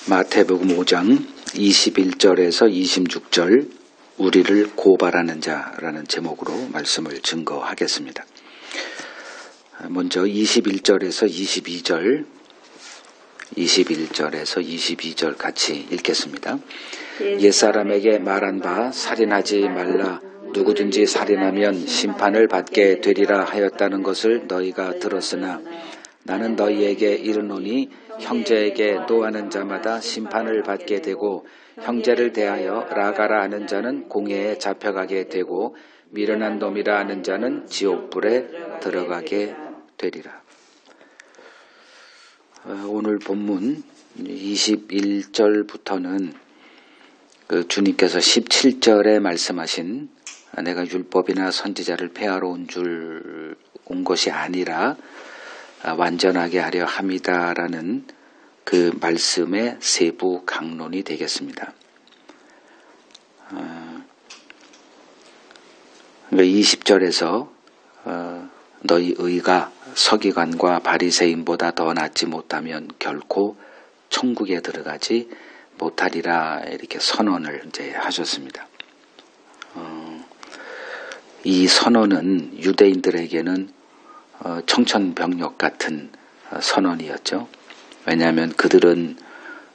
마태복음 5장 21절에서 26절 우리를 고발하는 자라는 제목으로 말씀을 증거하겠습니다. 먼저 21절에서 22절 같이 읽겠습니다. 옛사람에게 말한 바 살인하지 말라. 누구든지 살인하면 심판을 받게 되리라 하였다는 것을 너희가 들었으나 나는 너희에게 이르노니 형제에게 노하는 자마다 심판을 받게 되고 형제를 대하여 라가라 하는 자는 공회에 잡혀가게 되고 미련한 놈이라 하는 자는 지옥불에 들어가게 되리라. 오늘 본문 21절부터는 주님께서 17절에 말씀하신 내가 율법이나 선지자를 폐하러 온 것이 아니라 완전하게 하려 함이다라는 그 말씀의 세부 강론이 되겠습니다. 20절에서 너희 의가 서기관과 바리새인보다 더 낫지 못하면 결코 천국에 들어가지 못하리라 이렇게 선언을 이제 하셨습니다. 이 선언은 유대인들에게는 청천벽력 같은 선언이었죠. 왜냐하면 그들은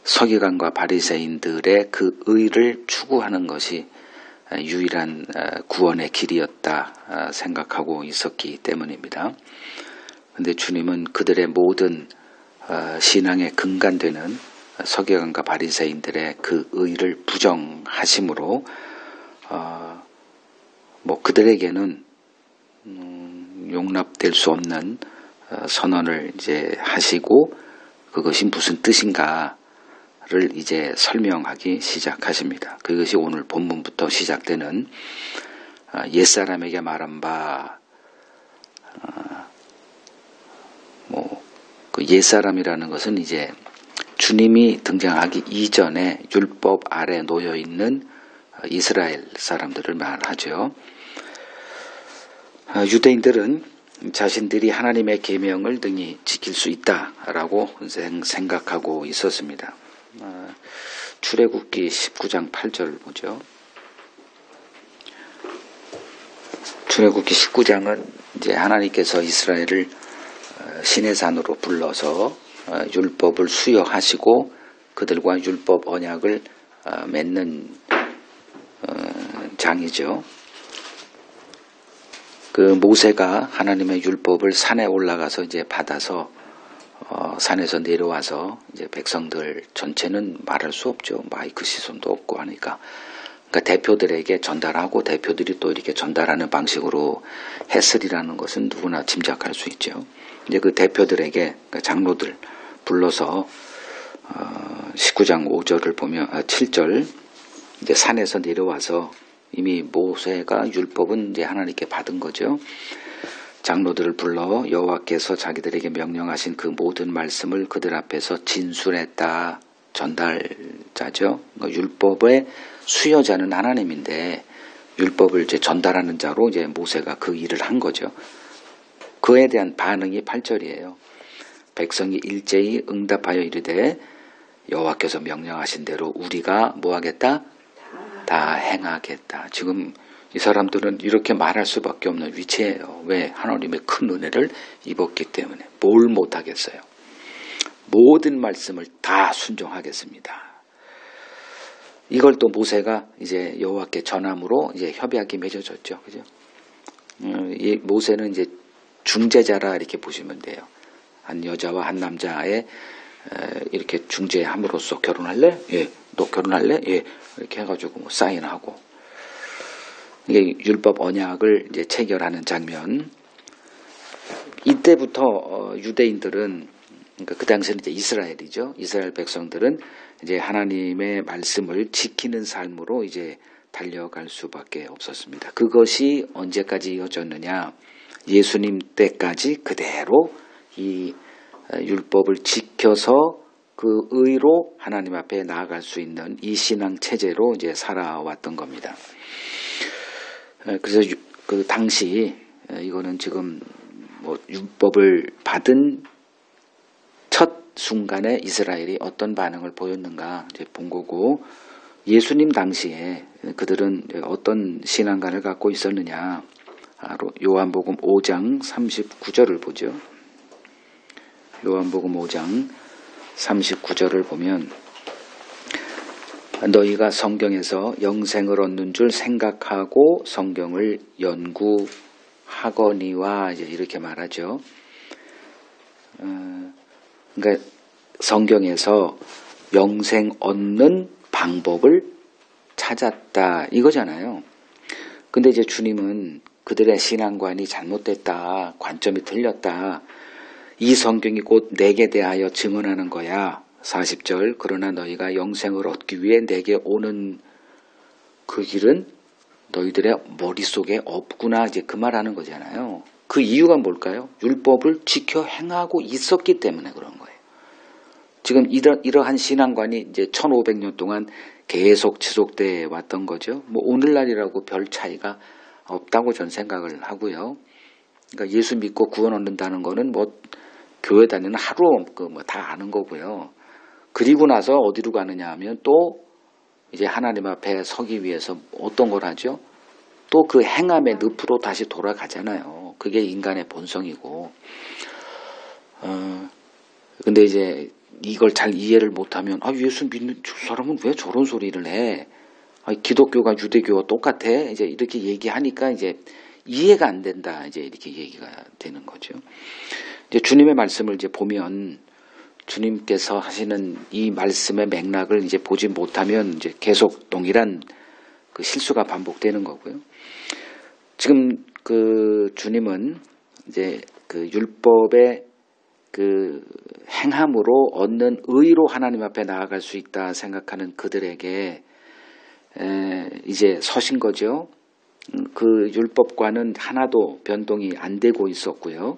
서기관과 바리새인들의 그 의를 추구하는 것이 유일한 구원의 길이었다 생각하고 있었기 때문입니다. 그런데 주님은 그들의 모든 신앙의 근간되는 서기관과 바리새인들의 그 의를 부정하심으로 그들에게는 용납될 수 없는 선언을 이제 하시고 그것이 무슨 뜻인가를 이제 설명하기 시작하십니다. 그것이 오늘 본문부터 시작되는 옛사람에게 말한 바 그 옛사람이라는 것은 이제 주님이 등장하기 이전에 율법 아래 놓여 있는 이스라엘 사람들을 말하죠. 유대인들은 자신들이 하나님의 계명을 능히 지킬 수 있다라고 생각하고 있었습니다. 출애굽기 19장 8절을 보죠. 출애굽기 19장은 이제 하나님께서 이스라엘을 시내산으로 불러서 율법을 수여하시고 그들과 율법 언약을 맺는 장이죠. 그 모세가 하나님의 율법을 산에 올라가서 이제 받아서 산에서 내려와서 이제 백성들 전체는 말할 수 없죠. 마이크 시선도 없고 하니까. 그러니까 대표들에게 전달하고 대표들이 또 이렇게 전달하는 방식으로 했으리라는 것은 누구나 짐작할 수 있죠. 이제 그 대표들에게 그러니까 장로들 불러서 19장 5절을 보면 7절 이제 산에서 내려와서 이미 모세가 율법은 이제 하나님께 받은 거죠. 장로들을 불러 여호와께서 자기들에게 명령하신 그 모든 말씀을 그들 앞에서 진술했다. 전달자죠. 그러니까 율법의 수여자는 하나님인데 율법을 이제 전달하는 자로 이제 모세가 그 일을 한 거죠. 그에 대한 반응이 8절이에요. 백성이 일제히 응답하여 이르되 여호와께서 명령하신 대로 우리가 뭐 하겠다? 다 행하겠다. 지금 이 사람들은 이렇게 말할 수밖에 없는 위치예요. 왜? 하나님의 큰 은혜를 입었기 때문에. 뭘 못하겠어요. 모든 말씀을 다 순종하겠습니다. 이걸 또 모세가 이제 여호와께 전함으로 이제 협약이 맺어졌죠. 그죠? 이 모세는 이제 중재자라 이렇게 보시면 돼요. 한 여자와 한 남자의 이렇게 중재함으로써 결혼할래? 예. 너 결혼할래? 예. 이렇게 해가지고 사인하고 이게 율법 언약을 이제 체결하는 장면. 이때부터 유대인들은 그러니까 그 당시에는 이제 이스라엘이죠. 이스라엘 백성들은 이제 하나님의 말씀을 지키는 삶으로 이제 달려갈 수밖에 없었습니다. 그것이 언제까지 이어졌느냐? 예수님 때까지 그대로 이 율법을 지켜서 그 의로 하나님 앞에 나아갈 수 있는 이 신앙 체제로 이제 살아왔던 겁니다. 그래서 그 당시 이거는 지금 율법을 받은 첫 순간에 이스라엘이 어떤 반응을 보였는가 이제 본 거고, 예수님 당시에 그들은 어떤 신앙관을 갖고 있었느냐. 요한복음 5장 39절을 보죠. 요한복음 5장 39절을 보면, 너희가 성경에서 영생을 얻는 줄 생각하고 성경을 연구하거니와 이제 이렇게 말하죠. 그러니까 성경에서 영생 얻는 방법을 찾았다 이거잖아요. 근데 이제 주님은 그들의 신앙관이 잘못됐다, 관점이 틀렸다, 이 성경이 곧 내게 대하여 증언하는 거야. 40절, 그러나 너희가 영생을 얻기 위해 내게 오는 그 길은 너희들의 머릿속에 없구나, 이제 그 말하는 거잖아요. 그 이유가 뭘까요? 율법을 지켜 행하고 있었기 때문에 그런 거예요. 지금 이러한 신앙관이 이제 1500년 동안 계속 지속돼 왔던 거죠. 뭐 오늘날이라고 별 차이가 없다고 전 생각을 하고요. 그러니까 예수 믿고 구원 얻는다는 거는 뭐 교회 다니는 하루 다 아는 거고요. 그리고 나서 어디로 가느냐 하면 또 이제 하나님 앞에 서기 위해서 어떤 걸 하죠? 또 그 행함의 늪으로 다시 돌아가잖아요. 그게 인간의 본성이고. 근데 이제 이걸 잘 이해를 못하면, 예수 믿는 저 사람은 왜 저런 소리를 해? 기독교가 유대교와 똑같아? 이제 이렇게 얘기하니까 이제 이해가 안 된다. 이제 이렇게 얘기가 되는 거죠. 이제 주님의 말씀을 이제 보면, 주님께서 하시는 이 말씀의 맥락을 이제 보지 못하면 이제 계속 동일한 그 실수가 반복되는 거고요. 지금 그 주님은 이제 그 율법의 그 행함으로 얻는 의로 하나님 앞에 나아갈 수 있다 생각하는 그들에게 이제 서신 거죠. 그 율법과는 하나도 변동이 안 되고 있었고요.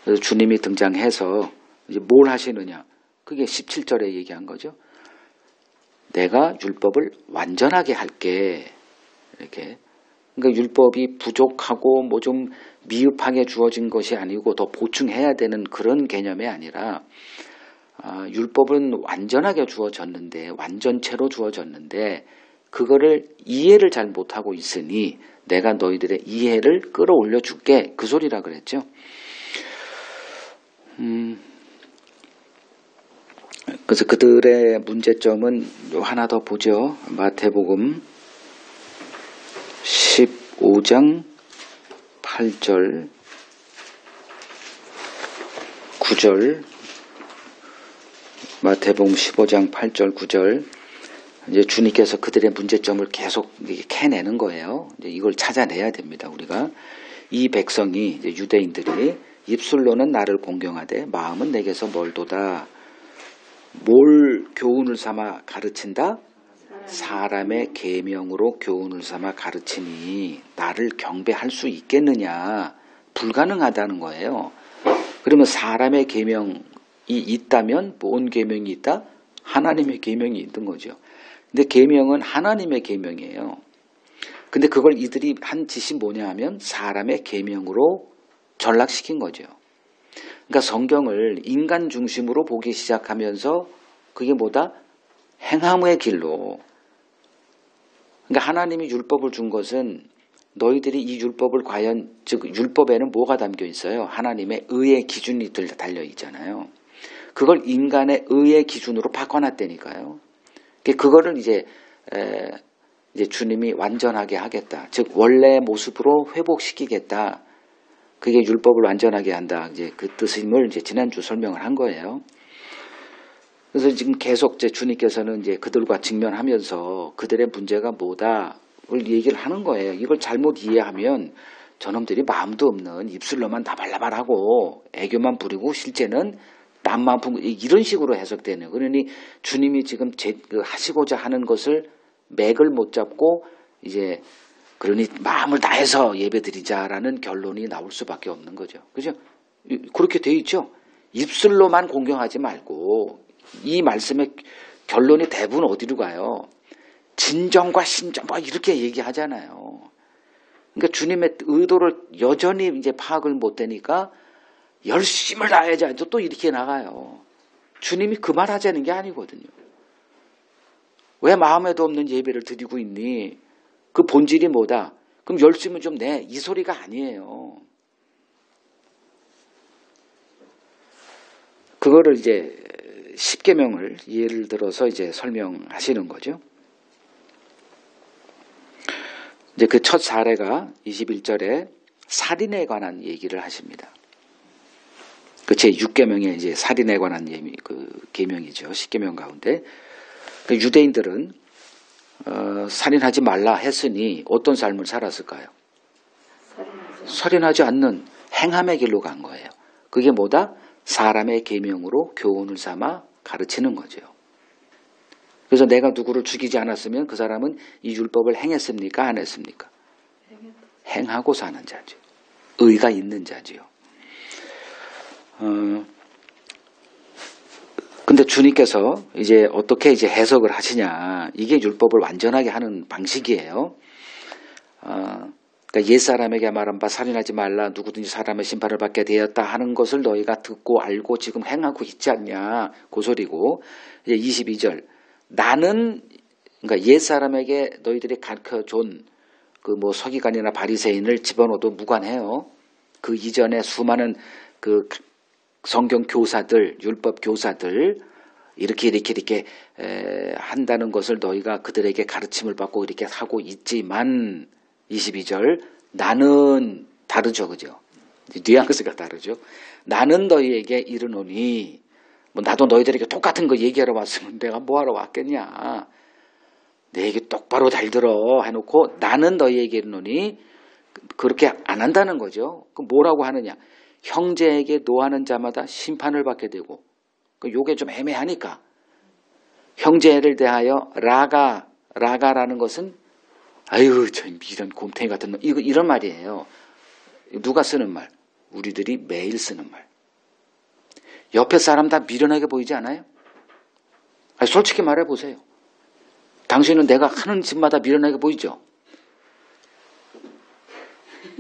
그래서 주님이 등장해서 이제 뭘 하시느냐? 그게 17절에 얘기한 거죠. 내가 율법을 완전하게 할게. 이렇게. 그러니까 율법이 부족하고 뭐 좀 미흡하게 주어진 것이 아니고 더 보충해야 되는 그런 개념이 아니라, 율법은 완전하게 주어졌는데, 완전체로 주어졌는데 그거를 이해를 잘 못하고 있으니 내가 너희들의 이해를 끌어올려 줄게. 그 소리라 그랬죠. 그래서 그들의 문제점은 하나 더 보죠. 마태복음 15장 8절 9절, 마태복음 15장 8절 9절, 이제 주님께서 그들의 문제점을 계속 캐내는 거예요. 이제 이걸 찾아내야 됩니다. 우리가 이 백성이, 이제 유대인들이 입술로는 나를 공경하되 마음은 내게서 멀도다. 뭘 교훈을 삼아 가르친다? 사람의 계명으로 교훈을 삼아 가르치니 나를 경배할 수 있겠느냐? 불가능하다는 거예요. 그러면 사람의 계명이 있다면 뭔 계명이 있다? 하나님의 계명이 있는 거죠. 근데 계명은 하나님의 계명이에요. 근데 그걸 이들이 한 짓이 뭐냐 하면 사람의 계명으로 전락시킨 거죠. 그러니까 성경을 인간 중심으로 보기 시작하면서 그게 뭐다? 행함의 길로. 그러니까 하나님이 율법을 준 것은 너희들이 이 율법을 과연, 즉 율법에는 뭐가 담겨 있어요? 하나님의 의의 기준이 달려 있잖아요. 그걸 인간의 의의 기준으로 바꿔놨다니까요. 그거를 이제 주님이 완전하게 하겠다. 즉 원래 모습으로 회복시키겠다. 그게 율법을 완전하게 한다. 이제 그 뜻임을 이제 지난주 설명을 한 거예요. 그래서 지금 계속 이제 주님께서는 이제 그들과 직면하면서 그들의 문제가 뭐다를 얘기를 하는 거예요. 이걸 잘못 이해하면 저놈들이 마음도 없는 입술로만 나발나발하고 애교만 부리고 실제는 땀만 품고 이런 식으로 해석되네요. 그러니 주님이 지금 하시고자 하는 것을 맥을 못 잡고 이제 그러니 마음을 다해서 예배드리자라는 결론이 나올 수밖에 없는 거죠. 그죠? 그렇게 돼 있죠. 입술로만 공경하지 말고 이 말씀의 결론이 대부분 어디로 가요? 진정과 신정 이렇게 얘기하잖아요. 그러니까 주님의 의도를 여전히 이제 파악을 못 되니까 열심을 다해야지 또 이렇게 나가요. 주님이 그 말 하자는 게 아니거든요. 왜 마음에도 없는 예배를 드리고 있니? 그 본질이 뭐다? 그럼 열심히 좀 내. 이 소리가 아니에요. 그거를 이제 십계명을 예를 들어서 이제 설명하시는 거죠. 이제 그 첫 사례가 21절에 살인에 관한 얘기를 하십니다. 그 제 6계명에 이제 살인에 관한 그 계명이죠. 십계명 가운데. 그 유대인들은 살인하지 말라 했으니 어떤 삶을 살았을까요? 살인하지 않는 행함의 길로 간 거예요. 그게 뭐다? 사람의 계명으로 교훈을 삼아 가르치는 거죠. 그래서 내가 누구를 죽이지 않았으면 그 사람은 이 율법을 행했습니까? 안 했습니까? 행하고 사는 자죠. 의가 있는 자지요. 근데 주님께서 이제 어떻게 이제 해석을 하시냐. 이게 율법을 완전하게 하는 방식이에요. 그러니까 옛사람에게 말한 바 살인하지 말라 누구든지 사람의 심판을 받게 되었다 하는 것을 너희가 듣고 알고 지금 행하고 있지 않냐. 그 소리고. 이제 22절. 나는 그러니까 옛사람에게 너희들이 가르쳐준 그 뭐 서기관이나 바리새인을 집어넣어도 무관해요. 그 이전에 수많은 그 성경 교사들, 율법 교사들 이렇게 한다는 것을 너희가 그들에게 가르침을 받고 이렇게 하고 있지만 22절 나는 다르죠. 그죠? 뉘앙스가 다르죠. 나는 너희에게 이르노니 뭐 나도 너희들에게 똑같은 거 얘기하러 왔으면 내가 뭐하러 왔겠냐. 내 얘기 똑바로 잘 들어 해놓고 나는 너희에게 이르노니 그렇게 안 한다는 거죠. 그럼 뭐라고 하느냐. 형제에게 노하는 자마다 심판을 받게 되고 요게 좀 애매하니까 형제를 대하여 라가라는 것은 아유 저 이런 곰탱이 같은 말 이런 말이에요. 누가 쓰는 말? 우리들이 매일 쓰는 말. 옆에 사람 다 미련하게 보이지 않아요? 아니, 솔직히 말해보세요. 당신은 내가 하는 집마다 미련하게 보이죠?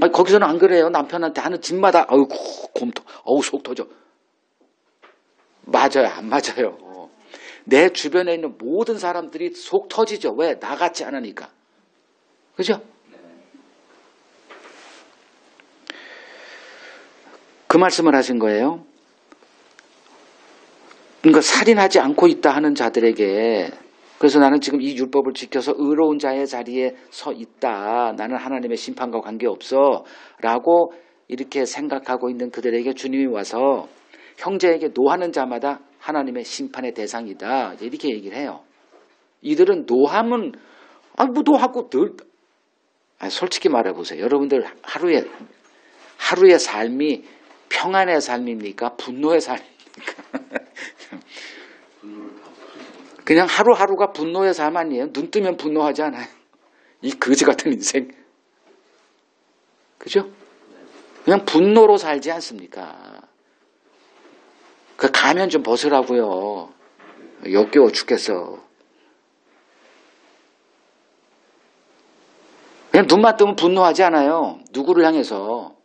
아니, 거기서는 안 그래요. 남편한테 하는 집마다 아이고 곰통 어우 속 터져. 맞아요. 안 맞아요. 내 주변에 있는 모든 사람들이 속 터지죠. 왜? 나같지 않으니까. 그죠? 그 말씀을 하신 거예요. 그러니까 살인하지 않고 있다 하는 자들에게 그래서 나는 지금 이 율법을 지켜서 의로운 자의 자리에 서 있다. 나는 하나님의 심판과 관계없어. 라고 이렇게 생각하고 있는 그들에게 주님이 와서 형제에게 노하는 자마다 하나님의 심판의 대상이다. 이렇게 얘기를 해요. 이들은 노함은 뭐 노하고 늘 솔직히 말해보세요. 여러분들 하루의 삶이 평안의 삶입니까? 분노의 삶입니까? 그냥 하루하루가 분노의 삶 아니에요? 눈 뜨면 분노하지 않아요? 이 거지 같은 인생. 그죠? 그냥 분노로 살지 않습니까? 그 가면 좀 벗으라고요. 역겨워 죽겠어. 그냥 눈만 뜨면 분노하지 않아요. 누구를 향해서?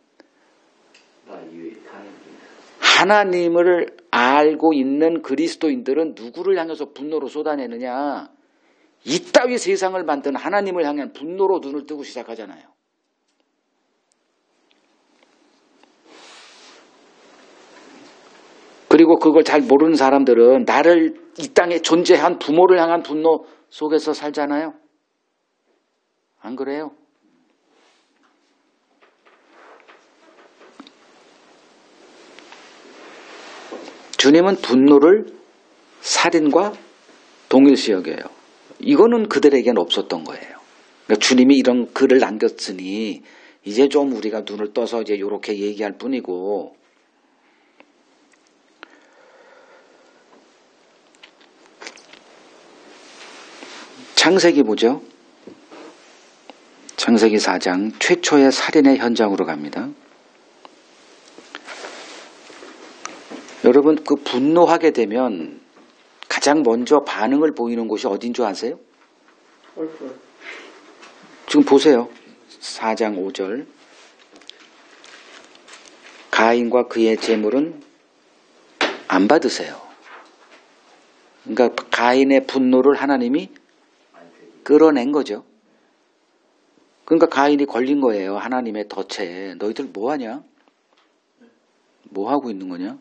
하나님을 알고 있는 그리스도인들은 누구를 향해서 분노로 쏟아내느냐? 이따위 세상을 만든 하나님을 향한 분노로 눈을 뜨고 시작하잖아요. 그리고 그걸 잘 모르는 사람들은 나를 이 땅에 존재한 부모를 향한 분노 속에서 살잖아요. 안 그래요? 주님은 분노를 살인과 동일시 여겨요. 이거는 그들에게는 없었던 거예요. 그러니까 주님이 이런 글을 남겼으니 이제 좀 우리가 눈을 떠서 이제 이렇게 얘기할 뿐이고 창세기 보죠. 창세기 4장 최초의 살인의 현장으로 갑니다. 여러분 그 분노하게 되면 가장 먼저 반응을 보이는 곳이 어딘 줄 아세요? 지금 보세요. 4장 5절 가인과 그의 재물은 안 받으세요. 그러니까 가인의 분노를 하나님이 끌어낸 거죠. 그러니까 가인이 걸린 거예요. 하나님의 덫에. 너희들 뭐하냐? 뭐하고 있는 거냐?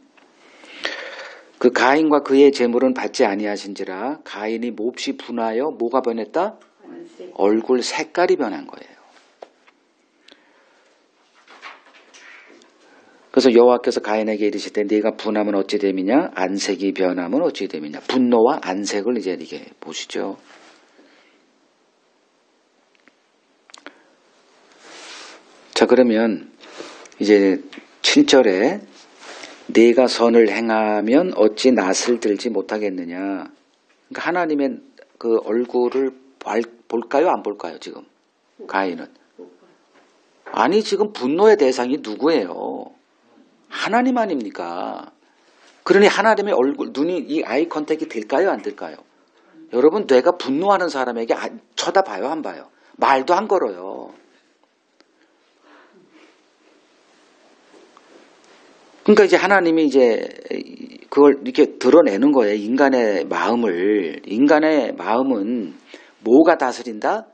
그 가인과 그의 재물은 받지 아니하신지라 가인이 몹시 분하여 뭐가 변했다? 얼굴 색깔이 변한 거예요. 그래서 여호와께서 가인에게 이르시되 네가 분하면 어찌 됨이냐? 안색이 변하면 어찌 됨이냐? 분노와 안색을 이제 이렇게 보시죠. 자, 그러면 이제 7절에 네가 선을 행하면 어찌 낯을 들지 못하겠느냐. 그러니까 하나님의 그 얼굴을 볼까요? 안 볼까요? 지금 가인은. 아니 지금 분노의 대상이 누구예요? 하나님 아닙니까? 그러니 하나님의 얼굴, 눈이 이 아이 컨택이 될까요? 안 될까요? 여러분 내가 분노하는 사람에게 쳐다봐요? 안 봐요? 말도 안 걸어요. 그러니까 이제 하나님이 이제 그걸 이렇게 드러내는 거예요. 인간의 마음을. 인간의 마음은 뭐가 다스린다?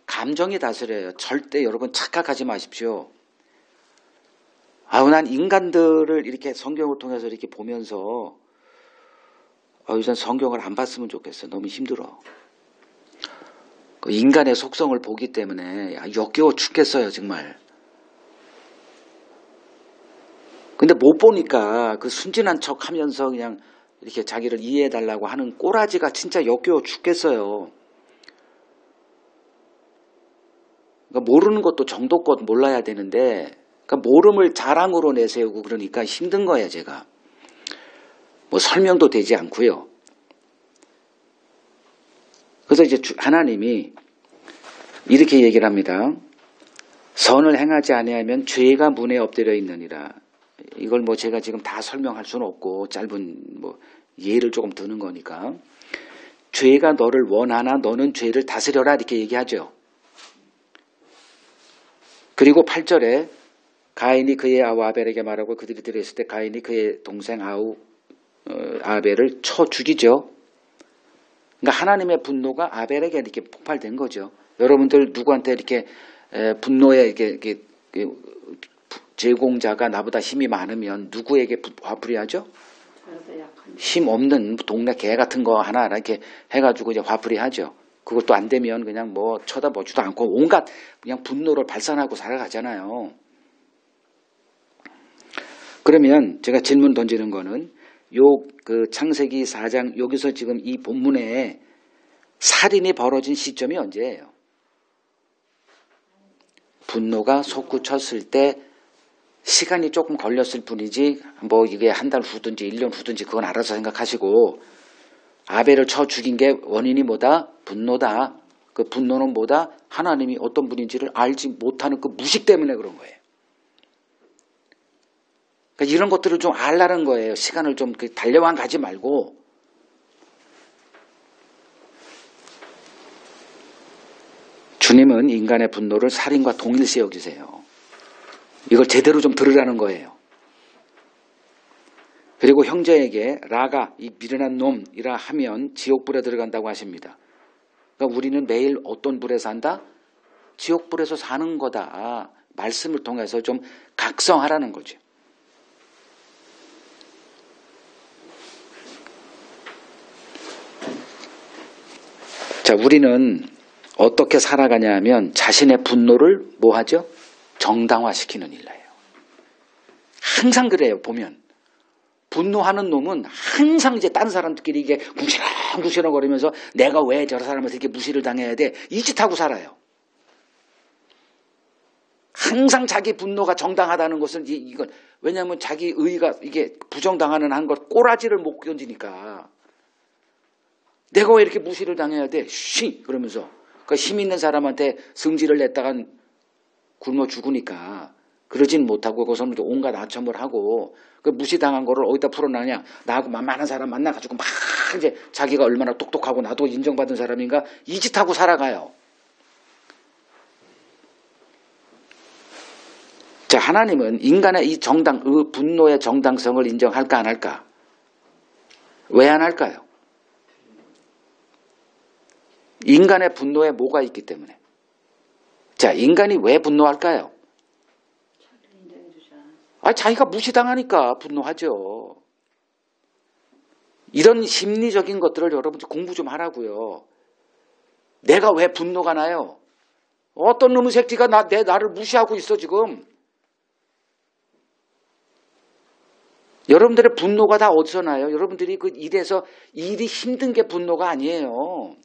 감정이 다스려요. 절대 여러분 착각하지 마십시오. 난 인간들을 이렇게 성경을 통해서 이렇게 보면서 요즘 성경을 안 봤으면 좋겠어. 너무 힘들어. 그 인간의 속성을 보기 때문에 역겨워 죽겠어요. 정말. 근데 못 보니까 그 순진한 척 하면서 그냥 이렇게 자기를 이해해달라고 하는 꼬라지가 진짜 역겨워 죽겠어요. 그러니까 모르는 것도 정도껏 몰라야 되는데, 그러니까 모름을 자랑으로 내세우고 그러니까 힘든 거예요, 제가. 뭐 설명도 되지 않고요. 그래서 이제 하나님이 이렇게 얘기를 합니다. 선을 행하지 아니하면 죄가 문에 엎드려 있느니라. 이걸 뭐 제가 지금 다 설명할 수는 없고 짧은 뭐 예를 조금 드는 거니까. 죄가 너를 원하나 너는 죄를 다스려라 이렇게 얘기하죠. 그리고 8절에 가인이 그의 아우 아벨에게 말하고 그들이 들었을 때 가인이 그의 동생 아벨을 쳐 죽이죠. 그러니까 하나님의 분노가 아벨에게 이렇게 폭발된 거죠. 여러분들 누구한테 이렇게 분노에 이렇게 제공자가 나보다 힘이 많으면 누구에게 화풀이하죠? 힘 없는 동네 개 같은 거 하나 이렇게 해가지고 이제 화풀이하죠. 그것도 안 되면 그냥 뭐 쳐다보지도 않고 온갖 그냥 분노를 발산하고 살아가잖아요. 그러면 제가 질문 던지는 거는 그 창세기 4장 여기서 지금 이 본문에 살인이 벌어진 시점이 언제예요? 분노가 솟구쳤을 때 시간이 조금 걸렸을 뿐이지 뭐 이게 한 달 후든지 1년 후든지 그건 알아서 생각하시고 아벨을 쳐 죽인 게 원인이 뭐다? 분노다. 그 분노는 뭐다? 하나님이 어떤 분인지를 알지 못하는 그 무식 때문에 그런 거예요. 그러니까 이런 것들을 좀 알라는 거예요. 시간을 좀 달려만 가지 말고. 주님은 인간의 분노를 살인과 동일시 여기세요. 이걸 제대로 좀 들으라는 거예요. 그리고 형제에게 라가 이 미련한 놈이라 하면 지옥불에 들어간다고 하십니다. 그러니까 우리는 매일 어떤 불에 산다? 지옥불에서 사는 거다. 말씀을 통해서 좀 각성하라는 거죠. 자, 우리는 어떻게 살아가냐 하면 자신의 분노를 뭐 하죠? 정당화시키는 일이에요. 항상 그래요. 보면 분노하는 놈은 항상 이제 다른 사람들끼리 이게 궁시렁궁시렁 거리면서 내가 왜 저 사람한테 이렇게 무시를 당해야 돼? 이 짓하고 살아요. 항상 자기 분노가 정당하다는 것은 이건 왜냐하면 자기 의가 이게 부정당하는 한 것 꼬라지를 못 견디니까 내가 왜 이렇게 무시를 당해야 돼? 쉬! 그러면서 그 힘 있는 사람한테 성질을 냈다간 굶어 죽으니까 그러진 못하고 거기서는 온갖 아첨을 하고 그 무시당한 거를 어디다 풀어나냐? 나하고 만만한 사람 만나가지고 막 이제 자기가 얼마나 똑똑하고 나도 인정받은 사람인가 이 짓하고 살아가요. 자, 하나님은 인간의 이 분노의 정당성을 인정할까 안 할까? 왜 안 할까요? 인간의 분노에 뭐가 있기 때문에. 자, 인간이 왜 분노할까요? 자기가 무시당하니까 분노하죠. 이런 심리적인 것들을 여러분들 공부 좀 하라고요. 내가 왜 분노가 나요? 어떤 놈의 새끼가 나를 무시하고 있어 지금. 여러분들의 분노가 다 어디서 나요? 여러분들이 그 일에서 일이 힘든 게 분노가 아니에요.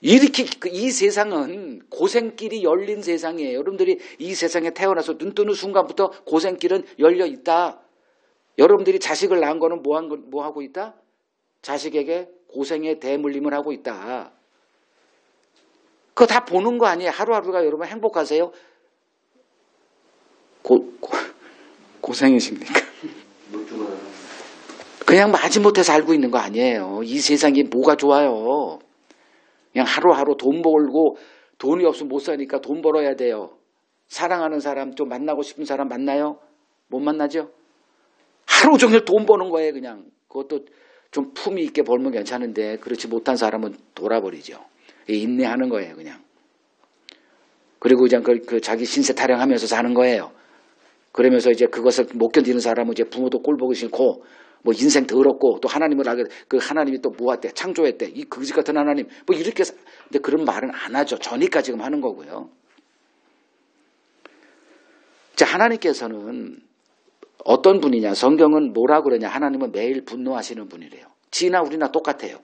이렇게 이 세상은 고생길이 열린 세상이에요. 여러분들이 이 세상에 태어나서 눈 뜨는 순간부터 고생길은 열려 있다. 여러분들이 자식을 낳은 거는 뭐 하고 있다? 자식에게 고생의 대물림을 하고 있다. 그거 다 보는 거 아니에요. 하루하루가 여러분 행복하세요? 고생이십니까? 그냥 마지못해 살고 있는 거 아니에요. 이 세상이 뭐가 좋아요. 그냥 하루하루 돈 벌고 돈이 없으면 못 사니까 돈 벌어야 돼요. 사랑하는 사람, 좀 만나고 싶은 사람 만나요? 못 만나죠? 하루 종일 돈 버는 거예요. 그냥. 그것도 좀 품위 있게 벌면 괜찮은데 그렇지 못한 사람은 돌아버리죠. 인내하는 거예요. 그냥. 그리고 그냥 그 자기 신세 타령하면서 사는 거예요. 그러면서 이제 그것을 못 견디는 사람은 이제 부모도 꼴 보기 싫고 뭐 인생 더럽고 또 하나님을 알게 그 하나님이 또 뭐했대 창조했대 이 거지 같은 하나님 뭐 이렇게 근데 그런 말은 안 하죠. 저니까 지금 하는 거고요. 자, 하나님께서는 어떤 분이냐? 성경은 뭐라 그러냐? 하나님은 매일 분노하시는 분이래요. 지나 우리나 똑같아요.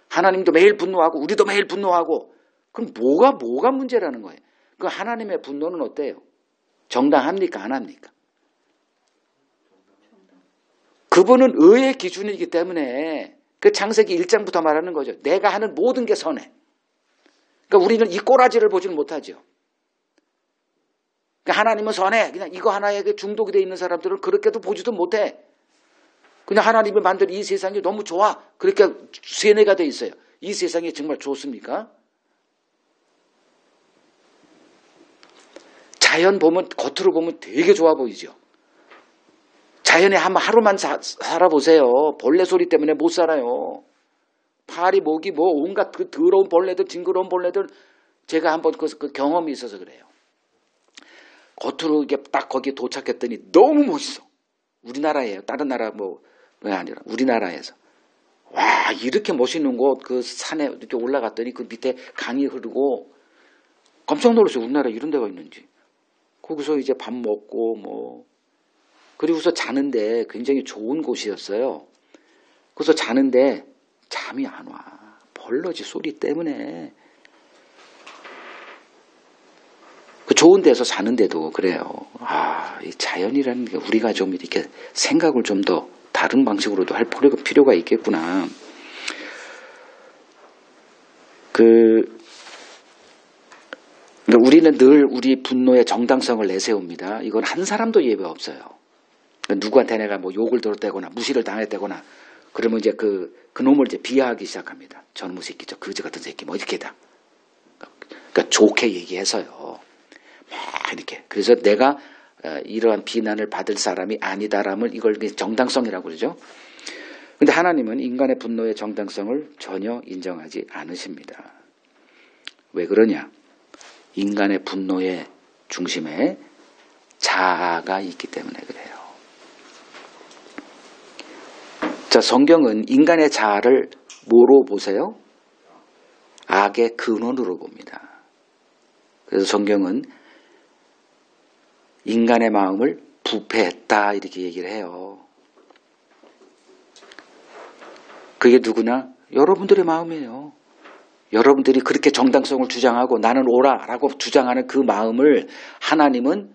하나님도 매일 분노하고 우리도 매일 분노하고 그럼 뭐가 문제라는 거예요? 그 하나님의 분노는 어때요? 정당합니까? 안 합니까? 그분은 의의 기준이기 때문에 그 창세기 1장부터 말하는 거죠. 내가 하는 모든 게 선해. 그러니까 우리는 이 꼬라지를 보지는 못하죠. 그러니까 하나님은 선해. 그냥 이거 하나에 중독이 되어 있는 사람들은 그렇게도 보지도 못해. 그냥 하나님이 만든 이 세상이 너무 좋아. 그렇게 세뇌가 되어 있어요. 이 세상이 정말 좋습니까? 자연 보면 겉으로 보면 되게 좋아 보이죠. 자연에 한번 하루만 살아보세요. 벌레 소리 때문에 못 살아요. 파리, 모기, 뭐 온갖 그 더러운 벌레들, 징그러운 벌레들 제가 한번 그 경험이 있어서 그래요. 겉으로 이게 딱 거기에 도착했더니 너무 멋있어. 우리나라예요. 다른 나라 뭐가 아니라 우리나라에서. 와, 이렇게 멋있는 곳 그 산에 이렇게 올라갔더니 그 밑에 강이 흐르고 깜짝 놀랐어요. 우리나라에 이런 데가 있는지. 거기서 이제 밥 먹고 뭐 그리고서 자는데 굉장히 좋은 곳이었어요. 그래서 자는데 잠이 안 와. 벌러지 소리 때문에. 그 좋은 데서 자는데도 그래요. 이 자연이라는 게 우리가 좀 이렇게 생각을 좀 더 다른 방식으로도 할 필요가 있겠구나. 우리는 늘 우리 분노의 정당성을 내세웁니다. 이건 한 사람도 예외 없어요. 누구한테 내가 뭐 욕을 들었다거나 무시를 당했다거나 그러면 이제 그 놈을 이제 비하하기 시작합니다. 저놈의 새끼, 저 거지 같은 새끼, 뭐 이렇게다. 그러니까 좋게 얘기해서요. 막 이렇게. 그래서 내가 이러한 비난을 받을 사람이 아니다라면 이걸 정당성이라고 그러죠. 그런데 하나님은 인간의 분노의 정당성을 전혀 인정하지 않으십니다. 왜 그러냐? 인간의 분노의 중심에 자아가 있기 때문에 그래요. 자, 성경은 인간의 자아를 뭐로 보세요? 악의 근원으로 봅니다. 그래서 성경은 인간의 마음을 부패했다 이렇게 얘기를 해요. 그게 누구나 여러분들의 마음이에요. 여러분들이 그렇게 정당성을 주장하고 나는 옳아라고 주장하는 그 마음을 하나님은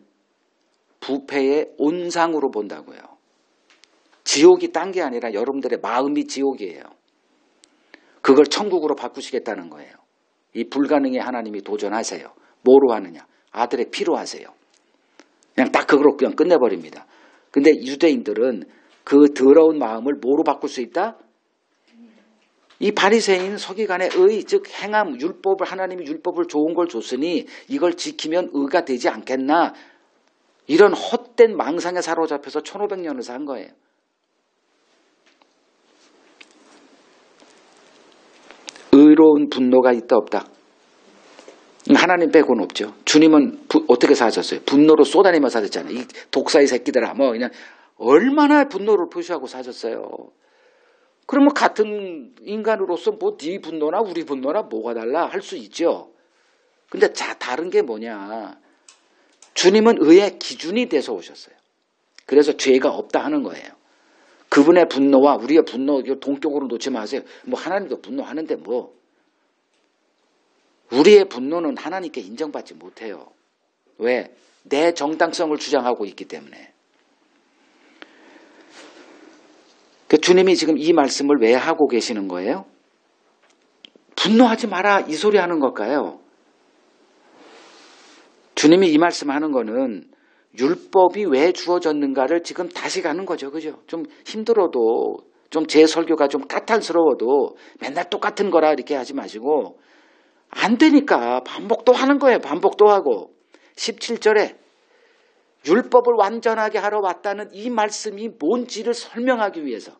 부패의 온상으로 본다고요. 지옥이 딴 게 아니라 여러분들의 마음이 지옥이에요. 그걸 천국으로 바꾸시겠다는 거예요. 이 불가능에 하나님이 도전하세요. 뭐로 하느냐? 아들의 피로 하세요. 그냥 딱 그걸로 그냥 끝내버립니다. 근데 유대인들은 그 더러운 마음을 뭐로 바꿀 수 있다? 이 바리새인 서기관의 의, 즉 행함, 율법을 하나님이 율법을 좋은 걸 줬으니 이걸 지키면 의가 되지 않겠나? 이런 헛된 망상에 사로잡혀서 1500년을 산 거예요. 의로운 분노가 있다 없다? 하나님 빼고는 없죠. 주님은 어떻게 사셨어요? 분노로 쏟아내며 사셨잖아요. 이 독사의 새끼들아, 뭐 그냥 얼마나 분노를 표시하고 사셨어요. 그러면 같은 인간으로서 뭐 네 분노나 우리 분노나 뭐가 달라 할 수 있죠. 근데 다른 게 뭐냐? 주님은 의의 기준이 돼서 오셨어요. 그래서 죄가 없다 하는 거예요. 그분의 분노와 우리의 분노 동격으로 놓지 마세요. 뭐 하나님도 분노하는데 뭐 우리의 분노는 하나님께 인정받지 못해요. 왜? 내 정당성을 주장하고 있기 때문에. 주님이 지금 이 말씀을 왜 하고 계시는 거예요? 분노하지 마라 이 소리 하는 걸까요? 주님이 이 말씀하는 거는 율법이 왜 주어졌는가를 지금 다시 가는 거죠. 그죠? 좀 힘들어도 좀 제 설교가 좀 까탈스러워도 맨날 똑같은 거라 이렇게 하지 마시고 안 되니까 반복도 하는 거예요. 반복도 하고 17절에 율법을 완전하게 하러 왔다는 이 말씀이 뭔지를 설명하기 위해서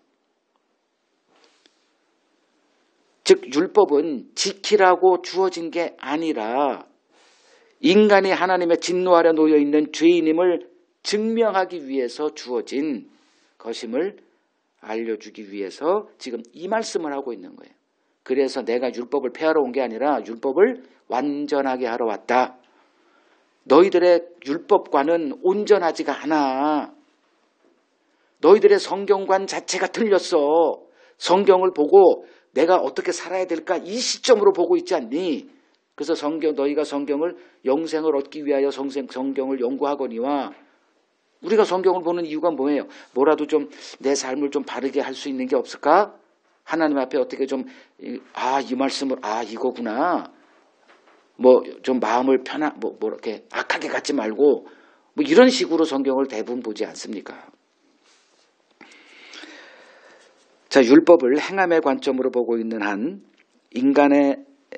즉 율법은 지키라고 주어진 게 아니라 인간이 하나님의 진노 아래 놓여있는 죄인임을 증명하기 위해서 주어진 것임을 알려주기 위해서 지금 이 말씀을 하고 있는 거예요. 그래서 내가 율법을 폐하러 온 게 아니라 율법을 완전하게 하러 왔다. 너희들의 율법관은 온전하지가 않아. 너희들의 성경관 자체가 틀렸어. 성경을 보고 내가 어떻게 살아야 될까 이 시점으로 보고 있지 않니? 그래서 너희가 성경을 영생을 얻기 위하여 성경을 연구하거니와 우리가 성경을 보는 이유가 뭐예요? 뭐라도 좀 내 삶을 좀 바르게 할 수 있는 게 없을까? 하나님 앞에 어떻게 좀 이 말씀을 이거구나. 뭐 좀 마음을 뭐 이렇게 악하게 갖지 말고 뭐 이런 식으로 성경을 대부분 보지 않습니까? 자, 율법을 행함의 관점으로 보고 있는 한 인간의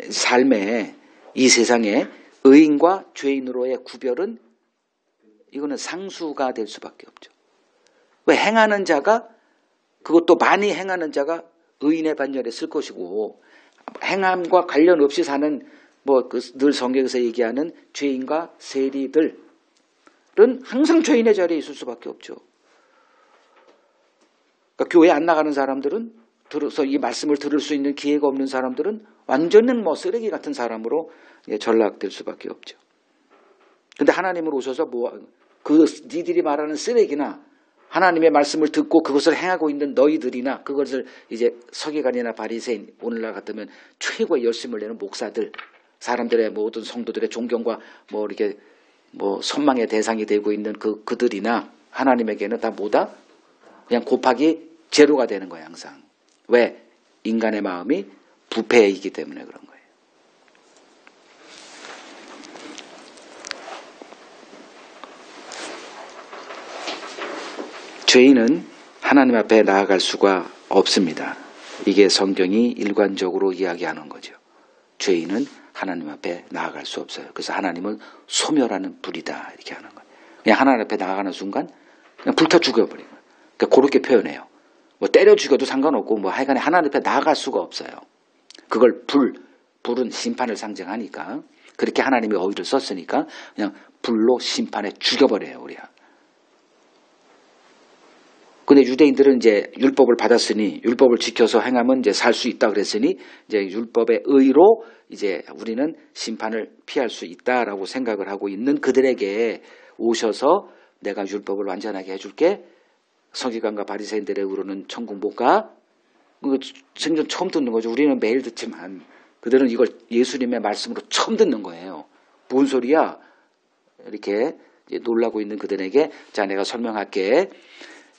삶에 이 세상에 의인과 죄인으로의 구별은 이거는 상수가 될 수밖에 없죠. 왜 행하는 자가 그것도 많이 행하는 자가 의인의 반열에 쓸 것이고 행함과 관련 없이 사는 늘 성경에서 얘기하는 죄인과 세리들은 항상 죄인의 자리에 있을 수밖에 없죠. 그러니까 교회 안 나가는 사람들은 들어서 이 말씀을 들을 수 있는 기회가 없는 사람들은 완전히 쓰레기 같은 사람으로 전락될 수밖에 없죠. 근데 하나님은 오셔서 니들이 말하는 쓰레기나 하나님의 말씀을 듣고 그것을 행하고 있는 너희들이나 그것을 이제 서기관이나 바리새인 오늘날 같으면 최고의 열심을 내는 목사들 사람들의 모든 성도들의 존경과 이렇게 선망의 대상이 되고 있는 그들이나 하나님에게는 다 뭐다? 그냥 곱하기 제로가 되는 거예요, 항상. 왜? 인간의 마음이 부패이기 때문에 그런 거예요. 죄인은 하나님 앞에 나아갈 수가 없습니다. 이게 성경이 일관적으로 이야기하는 거죠. 죄인은 하나님 앞에 나아갈 수 없어요. 그래서 하나님은 소멸하는 불이다 이렇게 하는 거예요. 그냥 하나님 앞에 나아가는 순간 그냥 불타 죽여버리는 거예요. 그러니까 그렇게 표현해요. 때려 죽여도 상관없고 하여간에 하나님 앞에 나아갈 수가 없어요. 그걸 불은 심판을 상징하니까 그렇게 하나님이 어휘를 썼으니까 그냥 불로 심판해 죽여버려요, 우리가. 근데 유대인들은 이제 율법을 받았으니 율법을 지켜서 행하면 이제 살 수 있다 그랬으니 이제 율법의 의로 이제 우리는 심판을 피할 수 있다라고 생각을 하고 있는 그들에게 오셔서 내가 율법을 완전하게 해줄게. 서기관과 바리새인들의 의로는 천국 못 가. 생전 처음 듣는 거죠. 우리는 매일 듣지만 그들은 이걸 예수님의 말씀으로 처음 듣는 거예요. 뭔 소리야? 이렇게 이제 놀라고 있는 그들에게 자 내가 설명할게.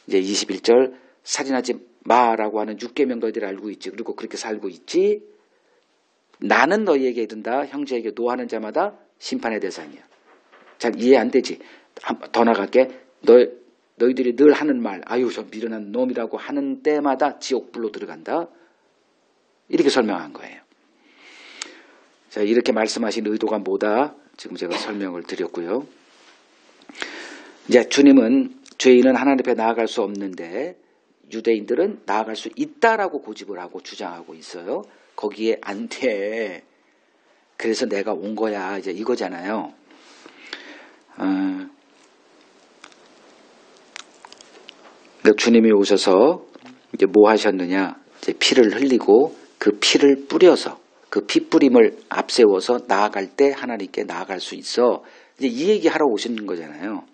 이제 21절 살인하지 마라고 하는 6계명 너희들이 알고 있지. 그리고 그렇게 살고 있지. 나는 너희에게 이른다. 형제에게 노하는 자마다 심판의 대상이야. 잘 이해 안 되지. 더 나갈게. 너희들이 늘 하는 말 아유 저 미련한 놈이라고 하는 때마다 지옥불로 들어간다. 이렇게 설명한 거예요. 자 이렇게 말씀하신 의도가 뭐다. 지금 제가 설명을 드렸고요. 이제 주님은 죄인은 하나님 앞에 나아갈 수 없는데 유대인들은 나아갈 수 있다라고 고집을 하고 주장하고 있어요. 거기에 안 돼. 그래서 내가 온 거야. 이제 이거잖아요. 그러니까 주님이 오셔서 이제 뭐 하셨느냐? 이제 피를 흘리고 그 피를 뿌려서 그 피 뿌림을 앞세워서 나아갈 때 하나님께 나아갈 수 있어. 이제 이 얘기 하러 오시는 거잖아요.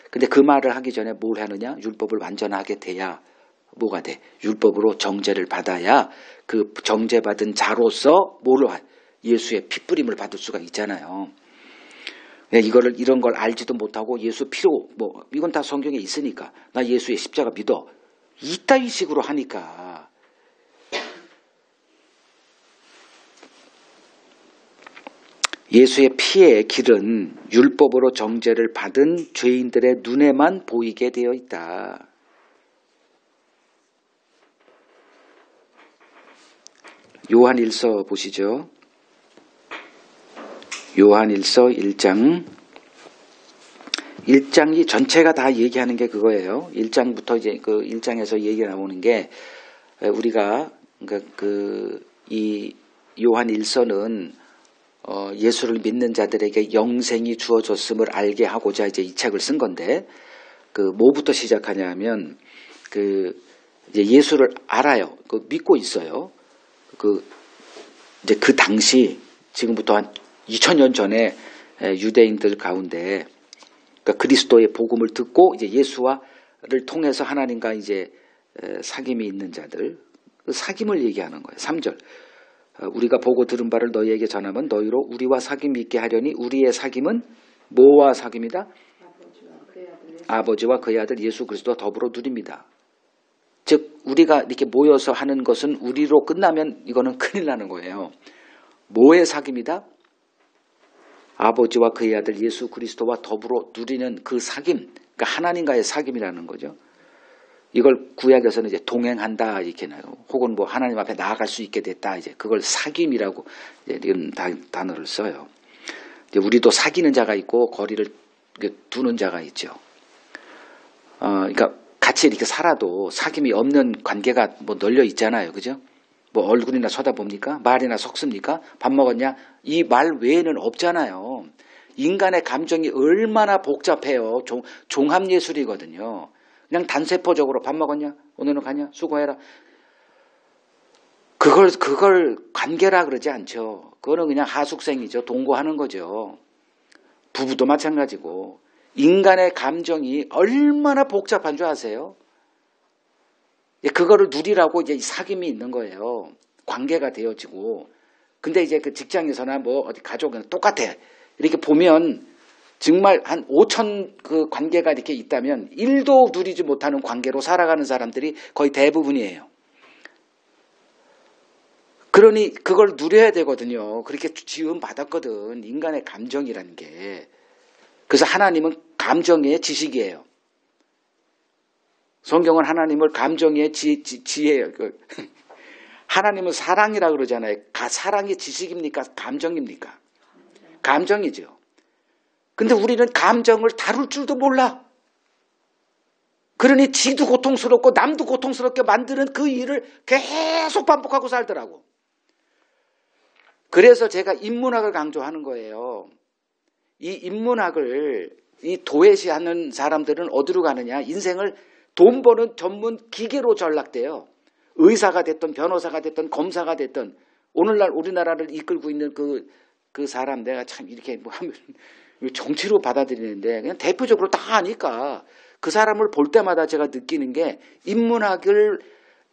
근데 그 말을 하기 전에 뭘 하느냐? 율법을 완전하게 돼야 뭐가 돼? 율법으로 정죄를 받아야 그 정죄받은 자로서 뭐로 예수의 피 뿌림을 받을 수가 있잖아요. 이런 걸 알지도 못하고 예수 피로 뭐 이건 다 성경에 있으니까 나 예수의 십자가 믿어. 이따위 식으로 하니까 예수의 피의 길은 율법으로 정죄를 받은 죄인들의 눈에만 보이게 되어 있다. 요한일서 보시죠. 요한일서 1장. 1장이 전체가 다 얘기하는 게 그거예요. 1장부터 이제 그 1장에서 얘기 나오는 게 우리가 이 요한일서는 예수를 믿는 자들에게 영생이 주어졌음을 알게 하고자 이제 이 책을 쓴 건데 그 뭐부터 시작하냐면 이제 예수를 알아요. 믿고 있어요. 이제 그 당시 지금부터 한 2000년 전에 유대인들 가운데 그러니까 그리스도의 복음을 듣고 이제 예수와를 통해서 하나님과 이제 사귐이 있는 자들 그 사귐을 얘기하는 거예요. 3절. 우리가 보고 들은 바를 너희에게 전하면 너희로 우리와 사귐이 있게 하려니 우리의 사귐은 뭐와 사귐이다? 아버지와 그의 아들 예수 그리스도와 더불어 누립니다. 즉 우리가 이렇게 모여서 하는 것은 우리로 끝나면 이거는 큰일 나는 거예요. 뭐의 사귐이다? 아버지와 그의 아들 예수 그리스도와 더불어 누리는 그 사귐, 그러니까 하나님과의 사귐이라는 거죠. 이걸 구약에서는 이제 동행한다 이렇게 나요. 혹은 뭐 하나님 앞에 나아갈 수 있게 됐다 이제 그걸 사귐이라고 이런 단어를 써요. 이제 우리도 사귀는 자가 있고 거리를 두는 자가 있죠. 그러니까 같이 이렇게 살아도 사귐이 없는 관계가 뭐 널려 있잖아요, 그죠? 뭐 얼굴이나 쳐다봅니까? 말이나 섞습니까? 밥 먹었냐? 이 말 외에는 없잖아요. 인간의 감정이 얼마나 복잡해요. 종합예술이거든요. 그냥 단세포적으로 밥 먹었냐? 오늘은 가냐? 수고해라. 그걸 관계라 그러지 않죠. 그거는 그냥 하숙생이죠. 동거하는 거죠. 부부도 마찬가지고. 인간의 감정이 얼마나 복잡한 줄 아세요? 그거를 누리라고 이제 사귐이 있는 거예요. 관계가 되어지고. 근데 이제 그 직장에서나 뭐 어디 가족은 똑같아. 이렇게 보면 정말 한 5천 그 관계가 이렇게 있다면 1도 누리지 못하는 관계로 살아가는 사람들이 거의 대부분이에요. 그러니 그걸 누려야 되거든요. 그렇게 지음 받았거든. 인간의 감정이라는 게. 그래서 하나님은 감정의 지식이에요. 성경은 하나님을 감정의 지혜예요. 하나님은 사랑이라 그러잖아요. 사랑이 지식입니까? 감정입니까? 감정이죠. 근데 우리는 감정을 다룰 줄도 몰라. 그러니 지도 고통스럽고 남도 고통스럽게 만드는 그 일을 계속 반복하고 살더라고. 그래서 제가 인문학을 강조하는 거예요. 이 인문학을 이 도외시하는 사람들은 어디로 가느냐? 인생을 돈 버는 전문 기계로 전락돼요. 의사가 됐든 변호사가 됐든 검사가 됐든 오늘날 우리나라를 이끌고 있는 그 사람 내가 참 이렇게 뭐 하면 정치로 받아들이는데 그냥 대표적으로 다 아니까 그 사람을 볼 때마다 제가 느끼는 게 인문학을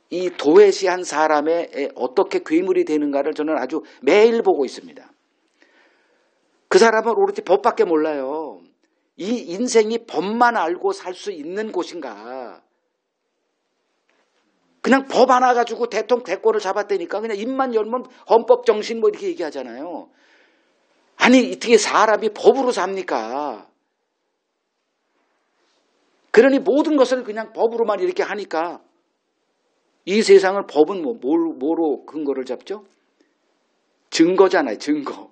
이 도외시한 사람의 어떻게 괴물이 되는가를 저는 아주 매일 보고 있습니다. 그 사람은 오로지 법밖에 몰라요. 이 인생이 법만 알고 살 수 있는 곳인가. 그냥 법 하나 가지고 대권을 잡았다니까 그냥 입만 열면 헌법 정신 뭐 이렇게 얘기하잖아요. 아니 어떻게 사람이 법으로 삽니까? 그러니 모든 것을 그냥 법으로만 이렇게 하니까 이 세상을 법은 뭐로 근거를 잡죠? 증거잖아요. 증거.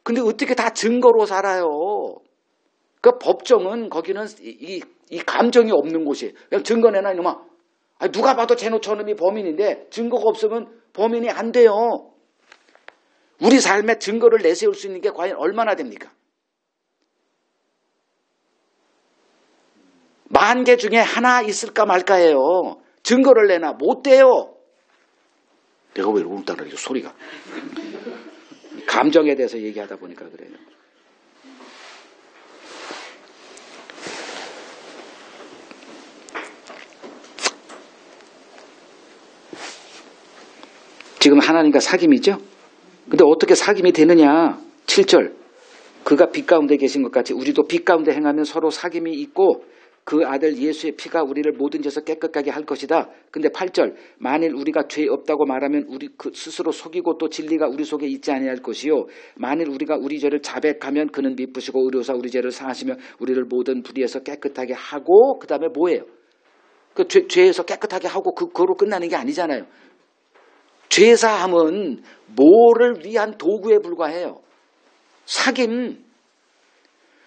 근데 어떻게 다 증거로 살아요? 그 법정은 거기는 이 감정이 없는 곳이에요. 그냥 증거 내놔 이놈아. 누가 봐도 제노 저놈이 범인인데 증거가 없으면 범인이 안 돼요. 우리 삶에 증거를 내세울 수 있는 게 과연 얼마나 됩니까? 10,000개 중에 하나 있을까 말까예요. 증거를 내나 못 돼요. 내가 왜 이러고 따라 소리가. 감정에 대해서 얘기하다 보니까 그래요. 지금 하나님과 사귐이죠? 근데 어떻게 사귐이 되느냐? 7절. 그가 빛 가운데 계신 것 같이 우리도 빛 가운데 행하면 서로 사귐이 있고 그 아들 예수의 피가 우리를 모든 죄에서 깨끗하게 할 것이다. 근데 8절. 만일 우리가 죄 없다고 말하면 우리 스스로 속이고 또 진리가 우리 속에 있지 아니할 것이요. 만일 우리가 우리 죄를 자백하면 그는 미쁘시고 의로사 우리 죄를 사하시며 우리를 모든 불의에서 깨끗하게 하고 그 다음에 뭐예요? 그 죄에서 깨끗하게 하고 그거로 끝나는 게 아니잖아요. 죄사함은 뭐를 위한 도구에 불과해요? 사귐.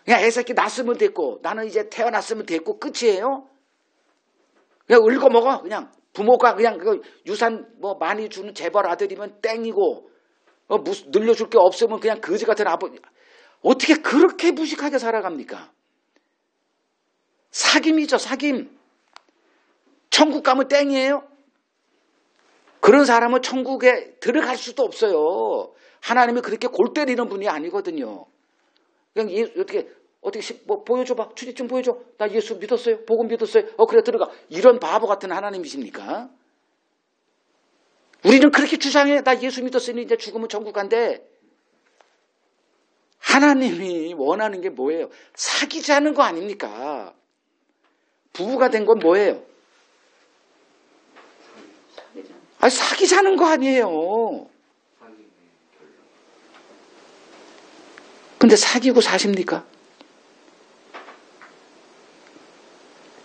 그냥 애새끼 낳았으면 됐고 나는 이제 태어났으면 됐고 끝이에요. 그냥 읊어먹어. 그냥 부모가 그냥 그 유산 뭐 많이 주는 재벌 아들이면 땡이고 늘려줄 게 없으면 그냥 거지 같은 아버지. 어떻게 그렇게 무식하게 살아갑니까? 사귐이죠. 사귐. 천국 가면 땡이에요. 그런 사람은 천국에 들어갈 수도 없어요. 하나님이 그렇게 골 때리는 분이 아니거든요. 그냥 어떻게 뭐 보여줘봐. 출입증 보여줘. 나 예수 믿었어요. 복음 믿었어요. 그래 들어가. 이런 바보 같은 하나님이십니까? 우리는 그렇게 주장해. 나 예수 믿었으니 이제 죽으면 천국 간대. 하나님이 원하는 게 뭐예요? 사귀자는 거 아닙니까? 부부가 된 건 뭐예요? 사귀자는 거 아니에요. 근데 사귀고 사십니까?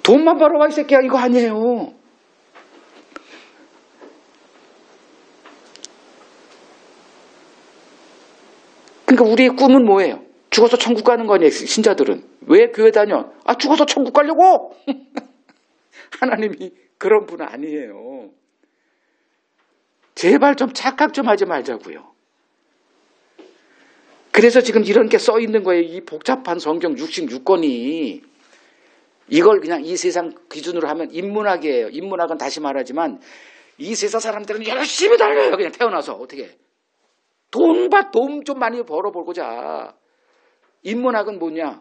돈만 벌어와 이 새끼야 이거 아니에요. 그러니까 우리의 꿈은 뭐예요? 죽어서 천국 가는 거 아니에요. 신자들은. 왜 교회 다녀? 죽어서 천국 가려고? 하나님이 그런 분 아니에요. 제발 좀 착각 좀 하지 말자고요. 그래서 지금 이런 게 써 있는 거예요. 이 복잡한 성경 66권이. 이걸 그냥 이 세상 기준으로 하면 인문학이에요. 인문학은 다시 말하지만 이 세상 사람들은 열심히 달려요. 그냥 태어나서. 어떻게. 돈 좀 많이 벌어보고자. 인문학은 뭐냐.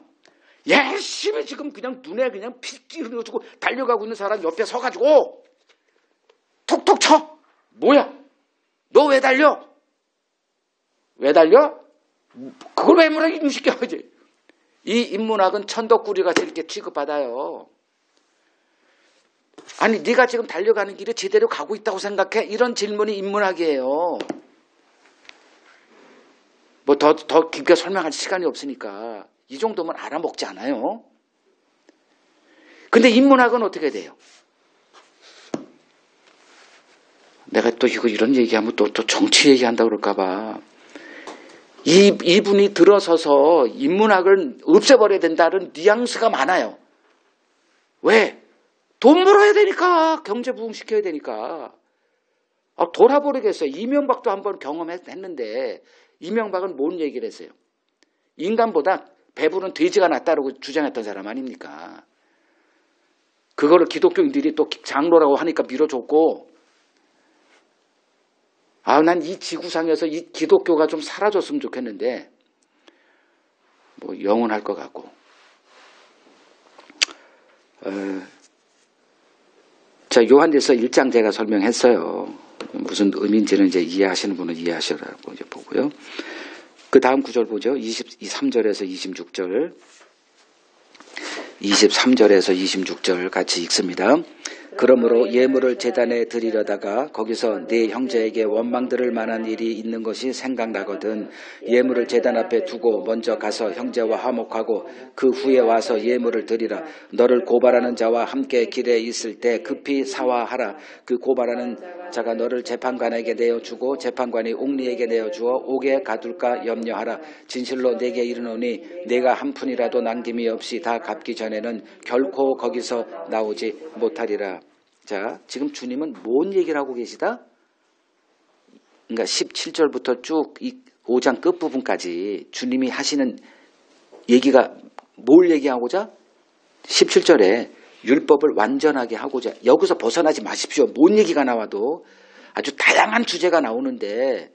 열심히 지금 그냥 눈에 그냥 피 흘려주고 달려가고 있는 사람 옆에 서가지고 톡톡 쳐. 뭐야? 너 왜 달려? 왜 달려? 그걸 왜 물어 이 새끼야 이제. 이 인문학은 천덕꾸리같이 이렇게 취급받아요. 아니 네가 지금 달려가는 길에 제대로 가고 있다고 생각해? 이런 질문이 인문학이에요. 뭐 더 깊게 설명할 시간이 없으니까 이 정도면 알아먹지 않아요. 근데 인문학은 어떻게 돼요? 내가 또 이런 얘기하면 또 정치 얘기한다고 그럴까봐. 이분이 들어서서 인문학을 없애버려야 된다는 뉘앙스가 많아요. 왜? 돈 벌어야 되니까. 경제 부흥시켜야 되니까. 돌아버리겠어요. 이명박도 한번 경험했는데 이명박은 뭔 얘기를 했어요? 인간보다 배부른 돼지가 낫다고 주장했던 사람 아닙니까? 그거를 기독교인들이 또 장로라고 하니까 밀어줬고 난 이 지구상에서 이 기독교가 좀 사라졌으면 좋겠는데 뭐 영원할 것 같고 자 요한일서 1장 제가 설명했어요. 무슨 의미인지는 이제 이해하시는 분은 이해하시라고 이제 보고요. 그 다음 구절 보죠. 23절에서 26절 23절에서 26절 같이 읽습니다. 그러므로 예물을 제단에 드리려다가 거기서 네 형제에게 원망들을 만한 일이 있는 것이 생각나거든. 예물을 제단 앞에 두고 먼저 가서 형제와 화목하고 그 후에 와서 예물을 드리라. 너를 고발하는 자와 함께 길에 있을 때 급히 사화하라. 그 고발하는 자가 너를 재판관에게 내어주고 재판관이 옥리에게 내어주어 옥에 가둘까 염려하라. 진실로 내게 이르노니 내가 한 푼이라도 남김이 없이 다 갚기 전에는 결코 거기서 나오지 못하리라. 자, 지금 주님은 뭔 얘기를 하고 계시다? 그러니까 17절부터 쭉 이 5장 끝부분까지 주님이 하시는 얘기가 뭘 얘기하고자? 17절에 율법을 완전하게 하고자. 여기서 벗어나지 마십시오. 뭔 얘기가 나와도 아주 다양한 주제가 나오는데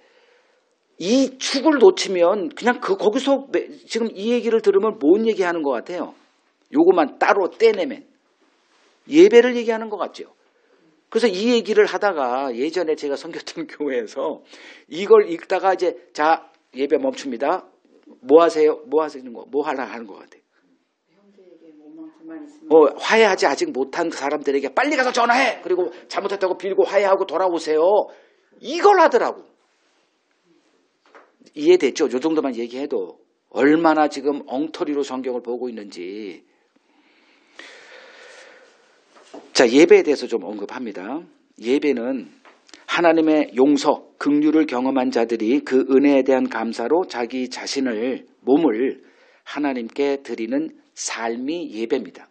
이 축을 놓치면 그냥 거기서 지금 이 얘기를 들으면 뭔 얘기하는 것 같아요? 요것만 따로 떼내면 예배를 얘기하는 것 같죠. 그래서 이 얘기를 하다가 예전에 제가 섬겼던 교회에서 이걸 읽다가 이제 자 예배 멈춥니다. 뭐 하세요? 뭐 하시는 거? 뭐 하나 하는 것 같아요. 화해하지 아직 못한 사람들에게 빨리 가서 전화해. 그리고 잘못했다고 빌고 화해하고 돌아오세요. 이걸 하더라고. 이해됐죠? 요 정도만 얘기해도 얼마나 지금 엉터리로 성경을 보고 있는지. 자, 예배에 대해서 좀 언급합니다. 예배는 하나님의 용서, 긍휼을 경험한 자들이 그 은혜에 대한 감사로 자기 자신을, 몸을 하나님께 드리는 삶이 예배입니다.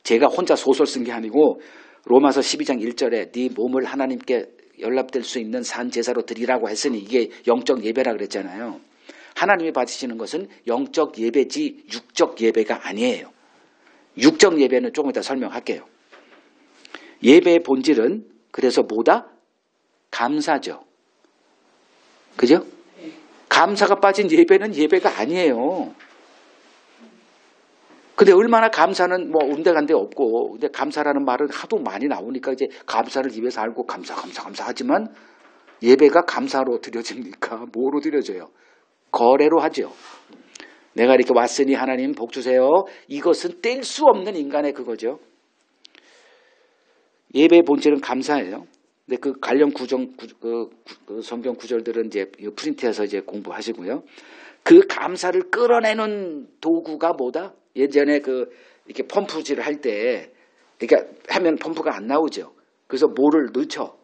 제가 혼자 소설 쓴 게 아니고 로마서 12장 1절에 네 몸을 하나님께 연락될 수 있는 산 제사로 드리라고 했으니 이게 영적 예배라 그랬잖아요. 하나님이 받으시는 것은 영적 예배지 육적 예배가 아니에요. 육적 예배는 조금 이따 설명할게요. 예배의 본질은 그래서 뭐다? 감사죠. 그죠? 감사가 빠진 예배는 예배가 아니에요. 근데 얼마나 감사는 뭐 온데간데 없고, 근데 감사라는 말은 하도 많이 나오니까 이제 감사를 입에서 알고 감사 하지만 예배가 감사로 드려집니까? 뭐로 드려져요? 거래로 하죠. 내가 이렇게 왔으니 하나님 복 주세요. 이것은 뗄 수 없는 인간의 그거죠. 예배의 본질은 감사예요. 근데 그 관련 그 성경 구절들은 이제 프린트해서 이제 공부하시고요. 그 감사를 끌어내는 도구가 뭐다? 예전에 이렇게 펌프질을 할 때, 그러니까 하면 펌프가 안 나오죠. 그래서 뭐를 넣죠?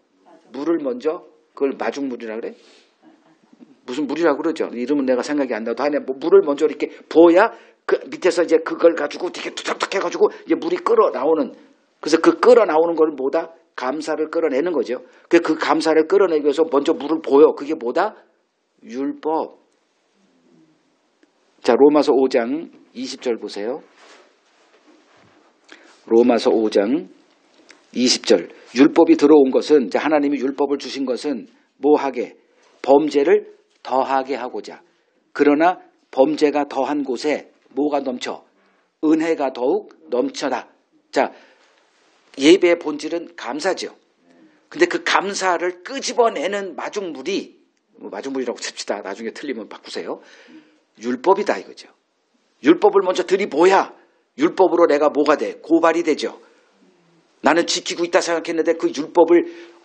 물을 먼저, 그걸 마중물이라 그래? 무슨 물이라고 그러죠? 이름은 내가 생각이 안 나도 하네. 뭐 물을 먼저 이렇게 부어야 그 밑에서 이제 그걸 가지고 되게 투닥투닥 해가지고 이제 물이 끓어 나오는. 그래서 그 끓어 나오는 걸 뭐다? 감사를 끌어내는 거죠. 그 감사를 끌어내기 위해서 먼저 물을 부어요. 그게 뭐다? 율법. 자, 로마서 5장 20절 보세요. 로마서 5장 20절. 율법이 들어온 것은, 하나님이 율법을 주신 것은 뭐하게? 범죄를 더하게 하고자. 그러나 범죄가 더한 곳에 뭐가 넘쳐? 은혜가 더욱 넘쳐다. 자, 예배의 본질은 감사죠. 근데 그 감사를 끄집어내는 마중물이, 마중물이라고 칩시다. 나중에 틀리면 바꾸세요. 율법이다 이거죠. 율법을 먼저 들이보야 율법으로 내가 뭐가 돼? 고발이 되죠. 나는 지키고 있다 생각했는데 그 율법을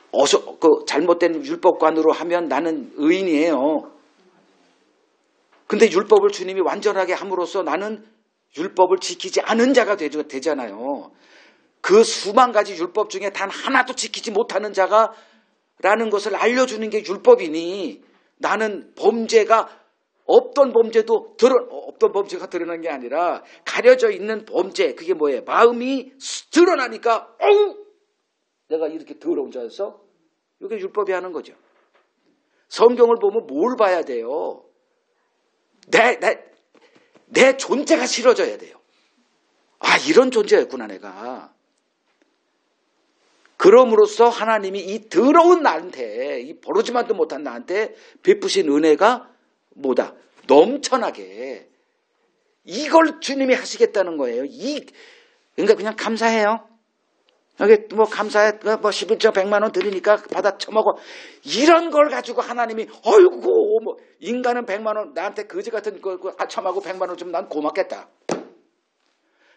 그 잘못된 율법관으로 하면 나는 의인이에요. 근데 율법을 주님이 완전하게 함으로써 나는 율법을 지키지 않은 자가 되잖아요. 그 수만 가지 율법 중에 단 하나도 지키지 못하는 자가라는 것을 알려주는 게 율법이니 나는 범죄가 없던 범죄가 드러난 게 아니라 가려져 있는 범죄, 그게 뭐예요? 마음이 드러나니까 어우! 내가 이렇게 더러운 자였어? 이게 율법이 하는 거죠. 성경을 보면 뭘 봐야 돼요? 내 존재가 싫어져야 돼요. 아, 이런 존재였구나 내가. 그럼으로써 하나님이 이 더러운 나한테, 이 버르지만도 못한 나한테 베푸신 은혜가 뭐다? 넘쳐나게. 이걸 주님이 하시겠다는 거예요. 그러니까 그냥 감사해요. 여기 뭐 감사해, 뭐 11조 100만 원 드리니까 받아 처먹어. 이런 걸 가지고 하나님이, 어이구, 뭐, 인간은 100만 원, 나한테 거지 같은 거 처먹고 100만 원 주면 난 고맙겠다.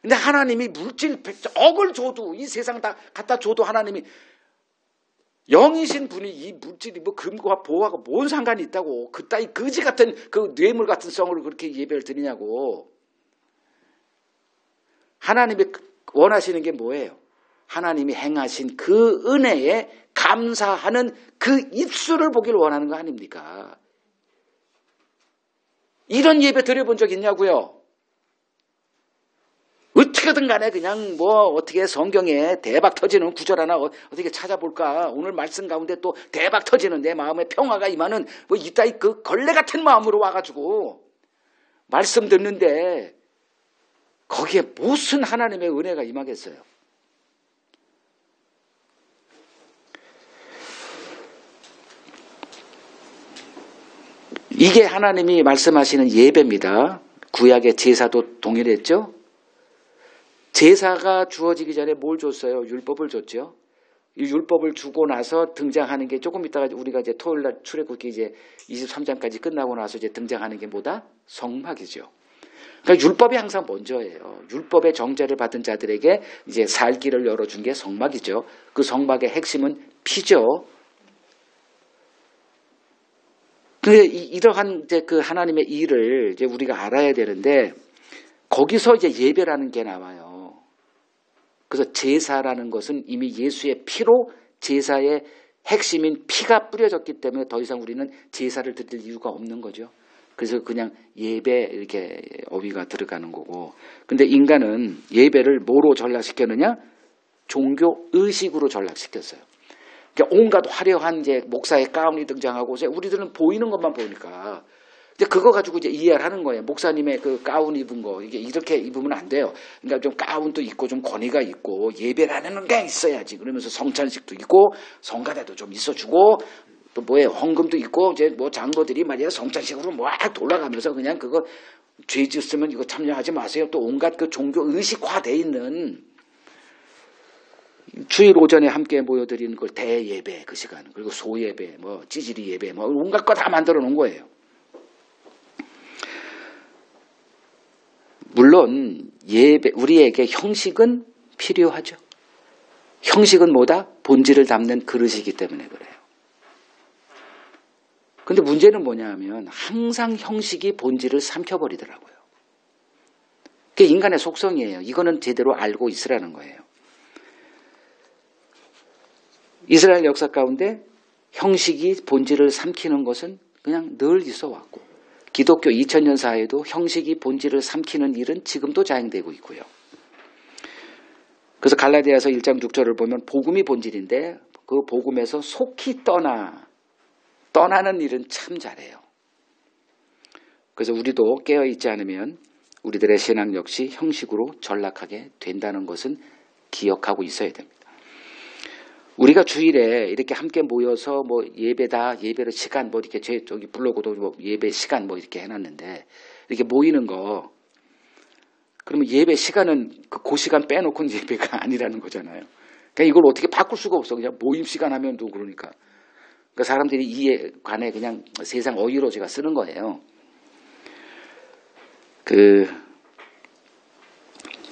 근데 하나님이 물질, 억을 줘도, 이 세상 다 갖다 줘도 하나님이, 영이신 분이 이 물질이 뭐 금과 보화가 뭔 상관이 있다고. 그따위 거지 같은 그 뇌물 같은 성을 그렇게 예배를 드리냐고. 하나님이 원하시는 게 뭐예요? 하나님이 행하신 그 은혜에 감사하는 그 입술을 보기를 원하는 거 아닙니까? 이런 예배 드려본 적 있냐고요? 어떻게 어떻게든 간에 그냥 뭐 어떻게 성경에 대박 터지는 구절 하나 어떻게 찾아볼까. 오늘 말씀 가운데 또 대박 터지는 내 마음의 평화가 임하는 뭐 이따위 그 걸레 같은 마음으로 와가지고 말씀 듣는데 거기에 무슨 하나님의 은혜가 임하겠어요. 이게 하나님이 말씀하시는 예배입니다. 구약의 제사도 동일했죠. 제사가 주어지기 전에 뭘 줬어요? 율법을 줬죠. 이 율법을 주고 나서 등장하는 게 조금 있다가 우리가 이제 토요일 날 출애굽기 이제 23장까지 끝나고 나서 이제 등장하는 게 뭐다? 성막이죠. 그러니까 율법이 항상 먼저예요. 율법의 정죄를 받은 자들에게 이제 살 길을 열어준 게 성막이죠. 그 성막의 핵심은 피죠. 이러한 이제 그 하나님의 일을 이제 우리가 알아야 되는데 거기서 이제 예배라는 게 나와요. 그래서 제사라는 것은 이미 예수의 피로 제사의 핵심인 피가 뿌려졌기 때문에 더 이상 우리는 제사를 드릴 이유가 없는 거죠. 그래서 그냥 예배 이렇게 어휘가 들어가는 거고. 근데 인간은 예배를 뭐로 전락시켰느냐? 종교 의식으로 전락시켰어요. 그러니까 온갖 화려한 이제 목사의 가운이 등장하고 우리들은 보이는 것만 보니까 이제 그거 가지고 이제 이해를 하는 거예요. 목사님의 그 가운 입은 거 이게 이렇게 입으면 안 돼요. 그러니까 좀 가운도 있고 좀 권위가 있고 예배라는 게 있어야지. 그러면서 성찬식도 있고 성가대도 좀 있어주고 또 뭐예요? 헌금도 있고 이제 뭐 장로들이 말이야 성찬식으로 막 돌아가면서 그냥 그거 죄 지었으면 이거 참여하지 마세요. 또 온갖 그 종교 의식화돼 있는. 주일 오전에 함께 모여드리는 걸 대예배 그 시간 그리고 소예배 뭐 찌질이 예배 뭐 온갖 거 다 만들어 놓은 거예요. 물론 예배 우리에게 형식은 필요하죠. 형식은 뭐다? 본질을 담는 그릇이기 때문에 그래요. 근데 문제는 뭐냐 하면 항상 형식이 본질을 삼켜버리더라고요. 그게 인간의 속성이에요. 이거는 제대로 알고 있으라는 거예요. 이스라엘 역사 가운데 형식이 본질을 삼키는 것은 그냥 늘 있어 왔고 기독교 2000년 사회도 형식이 본질을 삼키는 일은 지금도 자행되고 있고요. 그래서 갈라디아서 1장 6절을 보면 복음이 본질인데 그 복음에서 속히 떠나는 일은 참 잘해요. 그래서 우리도 깨어있지 않으면 우리들의 신앙 역시 형식으로 전락하게 된다는 것은 기억하고 있어야 됩니다. 우리가 주일에 이렇게 함께 모여서 뭐 예배를 시간 뭐 이렇게 저기 블로그도 뭐 예배 시간 뭐 이렇게 해놨는데 이렇게 모이는 거 그러면 예배 시간은 그 시간 빼놓고는 예배가 아니라는 거잖아요. 그러니까 이걸 어떻게 바꿀 수가 없어. 그냥 모임 시간 하면 또 그러니까 사람들이 이에 관해 그냥 세상 어휘로 제가 쓰는 거예요.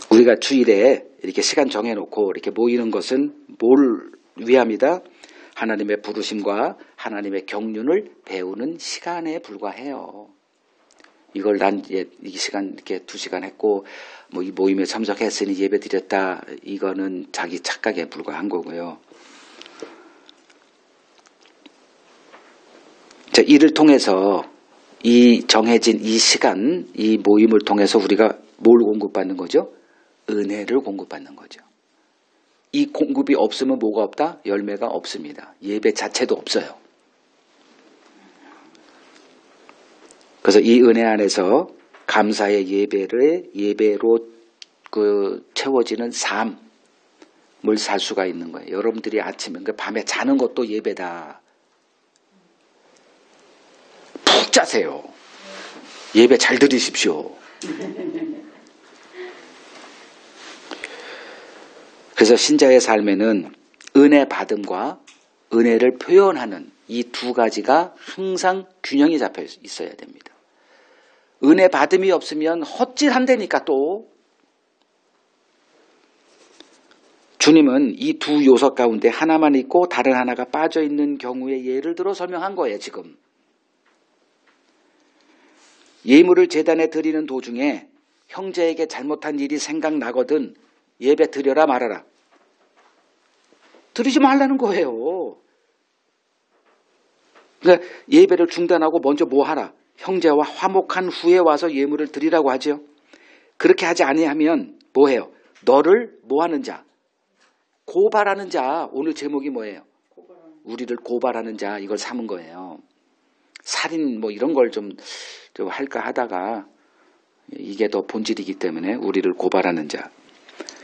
우리가 주일에 이렇게 시간 정해놓고 이렇게 모이는 것은 뭘 위함이다? 하나님의 부르심과 하나님의 경륜을 배우는 시간에 불과해요. 이걸 난 이 시간 이렇게 2시간 했고 뭐 이 모임에 참석했으니 예배 드렸다. 이거는 자기 착각에 불과한 거고요. 자, 이를 통해서 이 정해진 이 시간, 이 모임을 통해서 우리가 뭘 공급받는 거죠? 은혜를 공급받는 거죠. 이 공급이 없으면 뭐가 없다? 열매가 없습니다. 예배 자체도 없어요. 그래서 이 은혜 안에서 감사의 예배로 채워지는 삶을 살 수가 있는 거예요. 여러분들이 아침에 밤에 자는 것도 예배다. 푹 자세요. 예배 잘 들으십시오. 그래서 신자의 삶에는 은혜 받음과 은혜를 표현하는 이 두 가지가 항상 균형이 잡혀 있어야 됩니다. 은혜 받음이 없으면 헛짓한다니까 또. 주님은 이 두 요소 가운데 하나만 있고 다른 하나가 빠져있는 경우의 예를 들어 설명한 거예요. 지금. 예물을 제단에 드리는 도중에 형제에게 잘못한 일이 생각나거든 예배 드려라 말아라. 드리지 말라는 거예요. 그러니까 예배를 중단하고 먼저 뭐 하라? 형제와 화목한 후에 와서 예물을 드리라고 하죠. 그렇게 하지 아니하면 뭐 해요? 너를 뭐 하는 자? 고발하는 자. 오늘 제목이 뭐예요? 우리를 고발하는 자. 이걸 삼은 거예요. 살인 뭐 이런 걸 좀 할까 하다가 이게 더 본질이기 때문에 우리를 고발하는 자.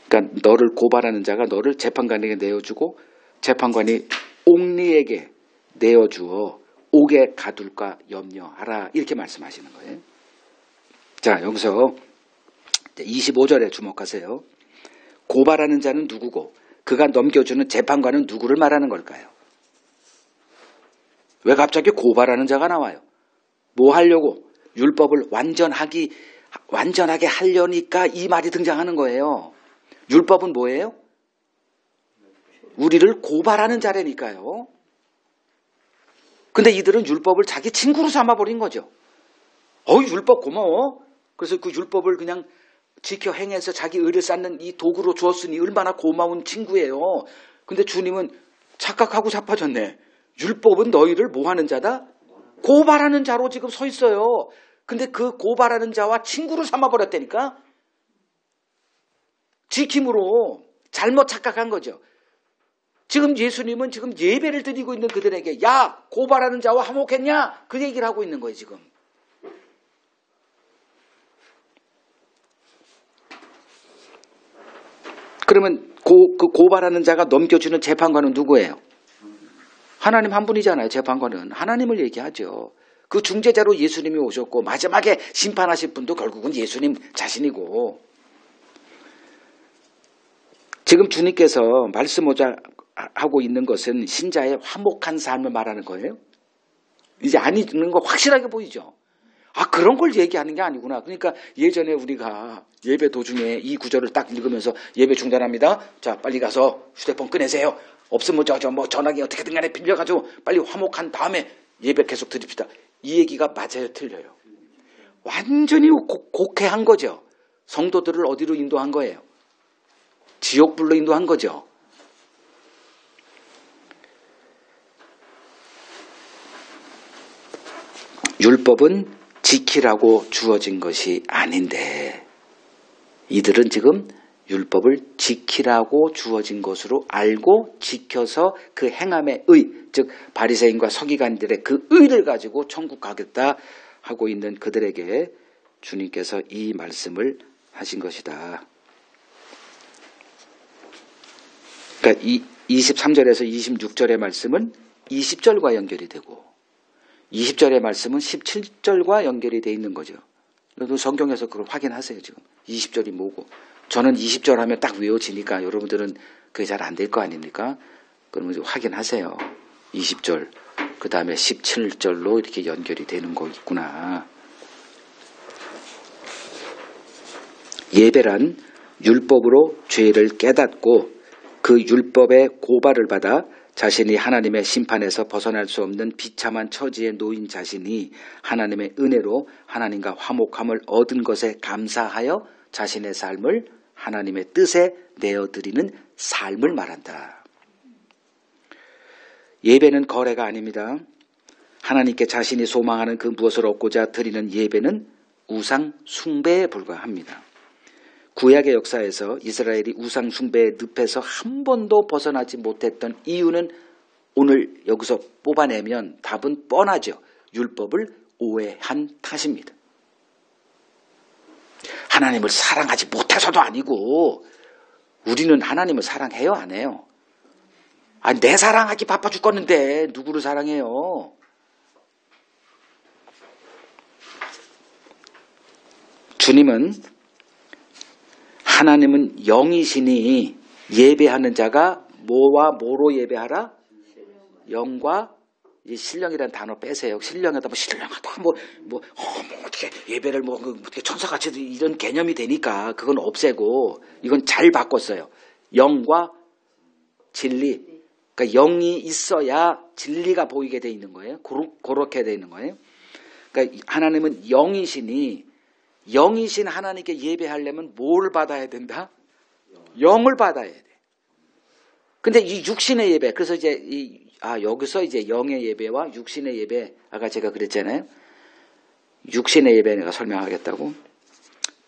그러니까 너를 고발하는 자가 너를 재판관에게 내어주고 재판관이 옥리에게 내어주어 옥에 가둘까 염려하라. 이렇게 말씀하시는 거예요. 자, 여기서 25절에 주목하세요. 고발하는 자는 누구고 그가 넘겨주는 재판관은 누구를 말하는 걸까요? 왜 갑자기 고발하는 자가 나와요? 뭐 하려고? 율법을 완전하게 하려니까 이 말이 등장하는 거예요. 율법은 뭐예요? 우리를 고발하는 자라니까요. 근데 이들은 율법을 자기 친구로 삼아버린 거죠. 율법 고마워. 그래서 그 율법을 그냥 지켜 행해서 자기 의를 쌓는 이 도구로 주었으니 얼마나 고마운 친구예요. 근데 주님은 착각하고 자빠졌네. 율법은 너희를 뭐 하는 자다? 고발하는 자로 지금 서 있어요. 근데 그 고발하는 자와 친구로 삼아버렸다니까? 지킴으로 잘못 착각한 거죠. 지금 예수님은 지금 예배를 드리고 있는 그들에게 야, 고발하는 자와 화목했냐? 그 얘기를 하고 있는 거예요, 지금. 그러면 그 고발하는 자가 넘겨주는 재판관은 누구예요? 하나님 한 분이잖아요. 재판관은 하나님을 얘기하죠. 그 중재자로 예수님이 오셨고 마지막에 심판하실 분도 결국은 예수님 자신이고, 지금 주님께서 말씀하고 있는 것은 신자의 화목한 삶을 말하는 거예요. 이제 아니는 거 확실하게 보이죠. 그런 걸 얘기하는 게 아니구나. 그러니까 예전에 우리가 예배 도중에 이 구절을 딱 읽으면서 예배 중단합니다. 자, 빨리 가서 휴대폰 꺼내세요. 없으면 뭐 전화기 어떻게든 간에 빌려가지고 빨리 화목한 다음에 예배 계속 드립시다. 이 얘기가 맞아요, 틀려요? 완전히 곡해한 거죠. 성도들을 어디로 인도한 거예요? 지옥불로 인도한 거죠. 율법은 지키라고 주어진 것이 아닌데 이들은 지금 율법을 지키라고 주어진 것으로 알고 지켜서 그 행함의 의, 즉 바리새인과 서기관들의 그 의를 가지고 천국 가겠다 하고 있는 그들에게 주님께서 이 말씀을 하신 것이다. 그러니까 23절에서 26절의 말씀은 20절과 연결이 되고 20절의 말씀은 17절과 연결이 되어 있는 거죠. 여러분 성경에서 그걸 확인하세요. 지금 20절이 뭐고. 저는 20절 하면 딱 외워지니까 여러분들은 그게 잘 안 될 거 아닙니까? 그러면 확인하세요. 20절 그 다음에 17절로 이렇게 연결이 되는 거 있구나. 예배란 율법으로 죄를 깨닫고 그 율법의 고발을 받아 자신이 하나님의 심판에서 벗어날 수 없는 비참한 처지에 놓인 자신이 하나님의 은혜로 하나님과 화목함을 얻은 것에 감사하여 자신의 삶을 하나님의 뜻에 내어드리는 삶을 말한다. 예배는 거래가 아닙니다. 하나님께 자신이 소망하는 그 무엇을 얻고자 드리는 예배는 우상 숭배에 불과합니다. 구약의 역사에서 이스라엘이 우상 숭배의 늪에서 한 번도 벗어나지 못했던 이유는 오늘 여기서 뽑아내면 답은 뻔하죠. 율법을 오해한 탓입니다. 하나님을 사랑하지 못해서도 아니고 우리는 하나님을 사랑해요, 안 해요? 내 사랑하기 바빠 죽겠는데 누구를 사랑해요? 주님은 하나님은 영이시니 예배하는 자가 뭐와 뭐로 예배하라? 영과 신령이라는 단어 빼세요. 신령하다, 신령하다, 어떻게 예배를 어떻게 천사같이 이런 개념이 되니까 그건 없애고 이건 잘 바꿨어요. 영과 진리. 그러니까 영이 있어야 진리가 보이게 돼 있는 거예요. 그렇게 돼 있는 거예요. 그러니까 하나님은 영이시니 영이신 하나님께 예배하려면 뭘 받아야 된다? 영을 받아야 돼. 근데 이 육신의 예배, 그래서 이제 여기서 이제 영의 예배와 육신의 예배, 아까 제가 그랬잖아요. 육신의 예배 내가 설명하겠다고.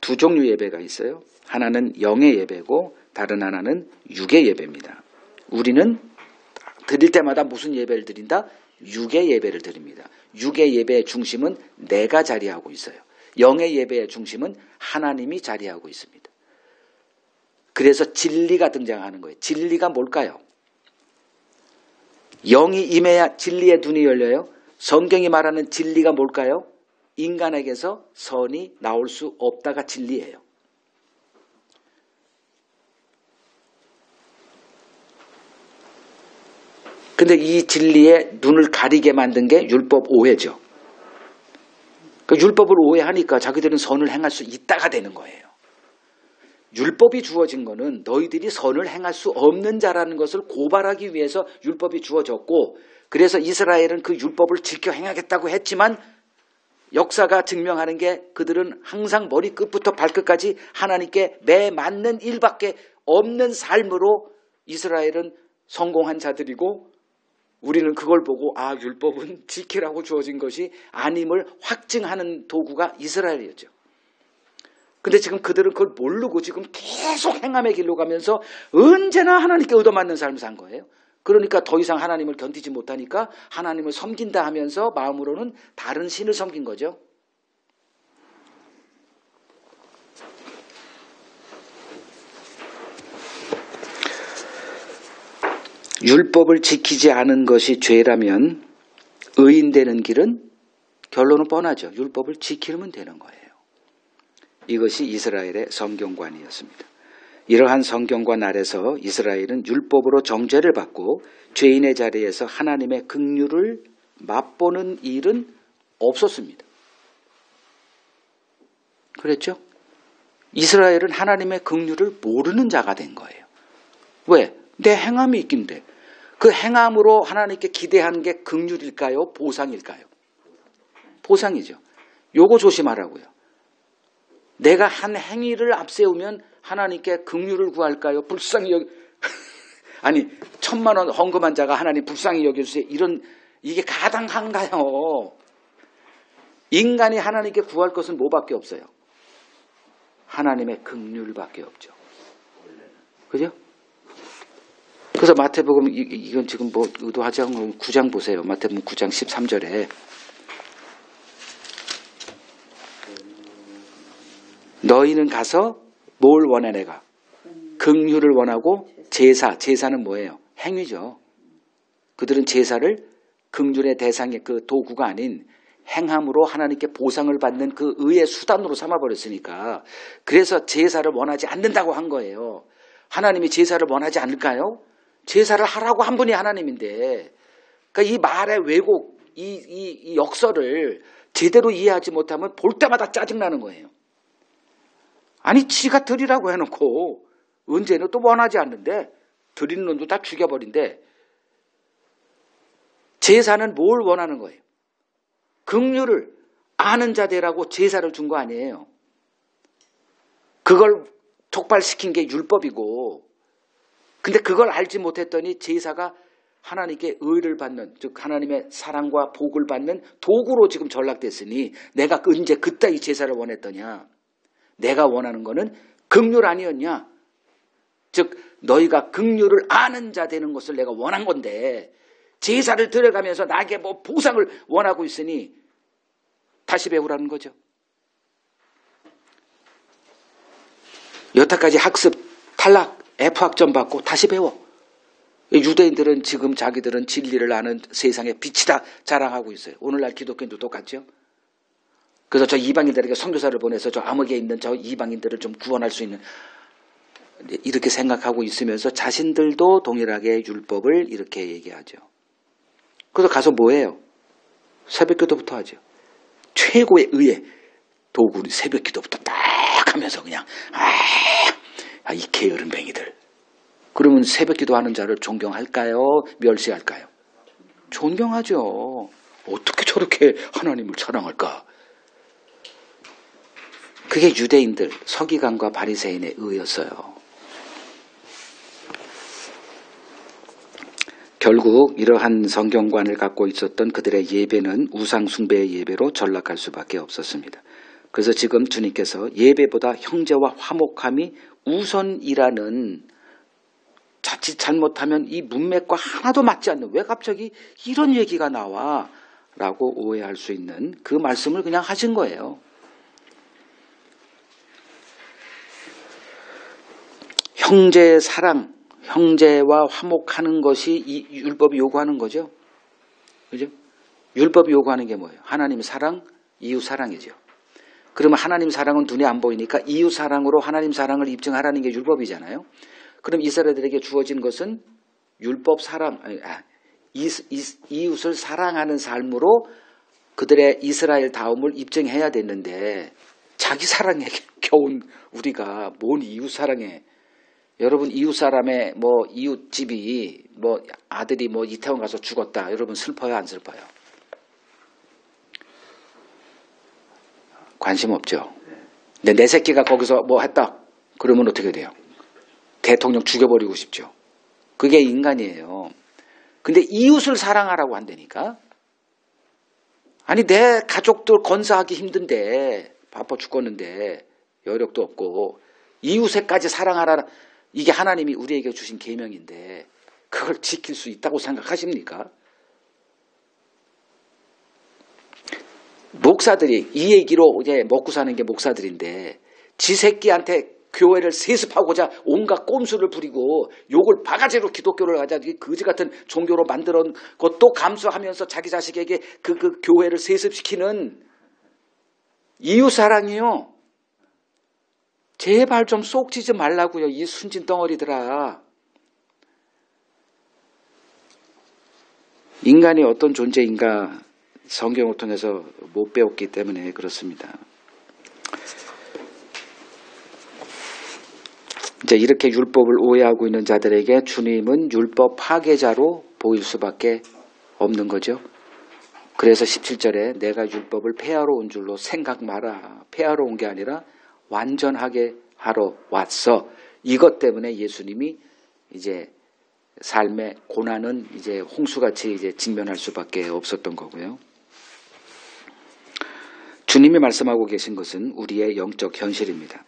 두 종류 예배가 있어요. 하나는 영의 예배고 다른 하나는 육의 예배입니다. 우리는 드릴 때마다 무슨 예배를 드린다? 육의 예배를 드립니다. 육의 예배의 중심은 내가 자리하고 있어요. 영의 예배의 중심은 하나님이 자리하고 있습니다. 그래서 진리가 등장하는 거예요. 진리가 뭘까요? 영이 임해야 진리의 눈이 열려요. 성경이 말하는 진리가 뭘까요? 인간에게서 선이 나올 수 없다가 진리예요. 근데 이 진리의 눈을 가리게 만든 게 율법 오해죠. 그 율법을 오해하니까 자기들은 선을 행할 수 있다가 되는 거예요. 율법이 주어진 거는 너희들이 선을 행할 수 없는 자라는 것을 고발하기 위해서 율법이 주어졌고, 그래서 이스라엘은 그 율법을 지켜 행하겠다고 했지만 역사가 증명하는 게 그들은 항상 머리끝부터 발끝까지 하나님께 매맞는 일밖에 없는 삶으로 이스라엘은 성공한 자들이고, 우리는 그걸 보고 율법은 지키라고 주어진 것이 아님을 확증하는 도구가 이스라엘이었죠. 근데 지금 그들은 그걸 모르고 지금 계속 행함의 길로 가면서 언제나 하나님께 얻어맞는 삶을 산 거예요. 그러니까 더 이상 하나님을 견디지 못하니까 하나님을 섬긴다 하면서 마음으로는 다른 신을 섬긴 거죠. 율법을 지키지 않은 것이 죄라면 의인 되는 길은 결론은 뻔하죠. 율법을 지키면 되는 거예요. 이것이 이스라엘의 성경관이었습니다. 이러한 성경관 아래서 이스라엘은 율법으로 정죄를 받고 죄인의 자리에서 하나님의 긍휼을 맛보는 일은 없었습니다. 그랬죠? 이스라엘은 하나님의 긍휼을 모르는 자가 된 거예요. 왜? 내 행함이 있긴데 그 행함으로 하나님께 기대하는 게 긍휼일까요? 보상일까요? 보상이죠. 요거 조심하라고요. 내가 한 행위를 앞세우면 하나님께 긍휼을 구할까요? 불쌍히 아니 1,000만 원 헌금한 자가 하나님 불쌍히 여겨주세요. 이게 가당한가요? 인간이 하나님께 구할 것은 뭐밖에 없어요? 하나님의 긍휼밖에 없죠. 그죠? 그래서 마태복음 이건 지금 뭐 의도하지 않은 9장 보세요. 마태복음 9장 13절에 너희는 가서 뭘 원해 내가? 긍휼을 원하고 제사는 뭐예요? 행위죠. 그들은 제사를 긍휼의 대상의 그 도구가 아닌 행함으로 하나님께 보상을 받는 그 의의 수단으로 삼아버렸으니까 그래서 제사를 원하지 않는다고 한 거예요. 하나님이 제사를 원하지 않을까요? 제사를 하라고 한 분이 하나님인데, 그러니까 이 말의 왜곡, 이 역설을 제대로 이해하지 못하면 볼 때마다 짜증나는 거예요. 아니 지가 드리라고 해놓고 언제는 또 원하지 않는데 드리는 놈도 다 죽여버린대. 제사는 뭘 원하는 거예요? 긍휼을 아는 자 되라고 제사를 준 거 아니에요. 그걸 촉발시킨 게 율법이고, 근데 그걸 알지 못했더니 제사가 하나님께 의를 받는, 즉 하나님의 사랑과 복을 받는 도구로 지금 전락됐으니 내가 언제 그따위 제사를 원했더냐? 내가 원하는 거는 긍휼 아니었냐? 즉 너희가 긍휼을 아는 자 되는 것을 내가 원한 건데 제사를 들어가면서 나에게 뭐 보상을 원하고 있으니 다시 배우라는 거죠. 여태까지 학습 탈락 F학점 받고 다시 배워. 유대인들은 지금 자기들은 진리를 아는 세상의 빛이다 자랑하고 있어요. 오늘날 기독교인도 똑같죠. 그래서 저 이방인들에게 선교사를 보내서 저 암흑에 있는 저 이방인들을 좀 구원할 수 있는, 이렇게 생각하고 있으면서 자신들도 동일하게 율법을 이렇게 얘기하죠. 그래서 가서 뭐해요? 새벽기도부터 하죠. 최고의 의의 도구 새벽기도부터 딱 하면서 그냥 이 게으름뱅이들. 그러면 새벽기도 하는 자를 존경할까요? 멸시할까요? 존경하죠. 어떻게 저렇게 하나님을 사랑할까? 그게 유대인들 서기관과 바리새인의 의였어요. 결국 이러한 성경관을 갖고 있었던 그들의 예배는 우상 숭배의 예배로 전락할 수밖에 없었습니다. 그래서 지금 주님께서 예배보다 형제와 화목함이 우선이라는, 자칫 잘못하면 이 문맥과 하나도 맞지 않는, 왜 갑자기 이런 얘기가 나와? 라고 오해할 수 있는 그 말씀을 그냥 하신 거예요. 형제의 사랑, 형제와 화목하는 것이 이 율법이 요구하는 거죠. 그죠? 율법이 요구하는 게 뭐예요? 하나님 사랑, 이웃 사랑이죠. 그러면 하나님 사랑은 눈에 안 보이니까 이웃 사랑으로 하나님 사랑을 입증하라는 게 율법이잖아요. 그럼 이스라엘들에게 주어진 것은 율법 사랑, 이웃을 사랑하는 삶으로 그들의 이스라엘 다움을 입증해야 됐는데, 자기 사랑에 겨운 우리가 뭔 이웃 사랑해. 여러분, 이웃 사람의 이웃 집이 아들이 이태원 가서 죽었다. 여러분 슬퍼요, 안 슬퍼요? 관심 없죠. 근데 내 새끼가 거기서 했다. 그러면 어떻게 돼요? 대통령 죽여버리고 싶죠. 그게 인간이에요. 근데 이웃을 사랑하라고 한다니까? 아니, 내 가족들 건사하기 힘든데, 바빠 죽겠는데, 여력도 없고, 이웃에까지 사랑하라. 이게 하나님이 우리에게 주신 계명인데, 그걸 지킬 수 있다고 생각하십니까? 목사들이 이 얘기로 이제 먹고 사는 게 목사들인데, 지 새끼한테 교회를 세습하고자 온갖 꼼수를 부리고 욕을 바가지로 기독교를 하자, 거지 같은 종교로 만들어 것도 감수하면서 자기 자식에게 그 교회를 세습시키는 이웃 사랑이요. 제발 좀 쏙지지 말라고요, 이 순진 덩어리들아. 인간이 어떤 존재인가 성경을 통해서 못 배웠기 때문에 그렇습니다. 이제 이렇게 율법을 오해하고 있는 자들에게 주님은 율법 파괴자로 보일 수밖에 없는 거죠. 그래서 17절에 내가 율법을 폐하러 온 줄로 생각 마라. 폐하러 온 게 아니라 완전하게 하러 왔어. 이것 때문에 예수님이 이제 삶의 고난은 이제 홍수같이 이제 직면할 수밖에 없었던 거고요. 주님이 말씀하고 계신 것은 우리의 영적 현실입니다.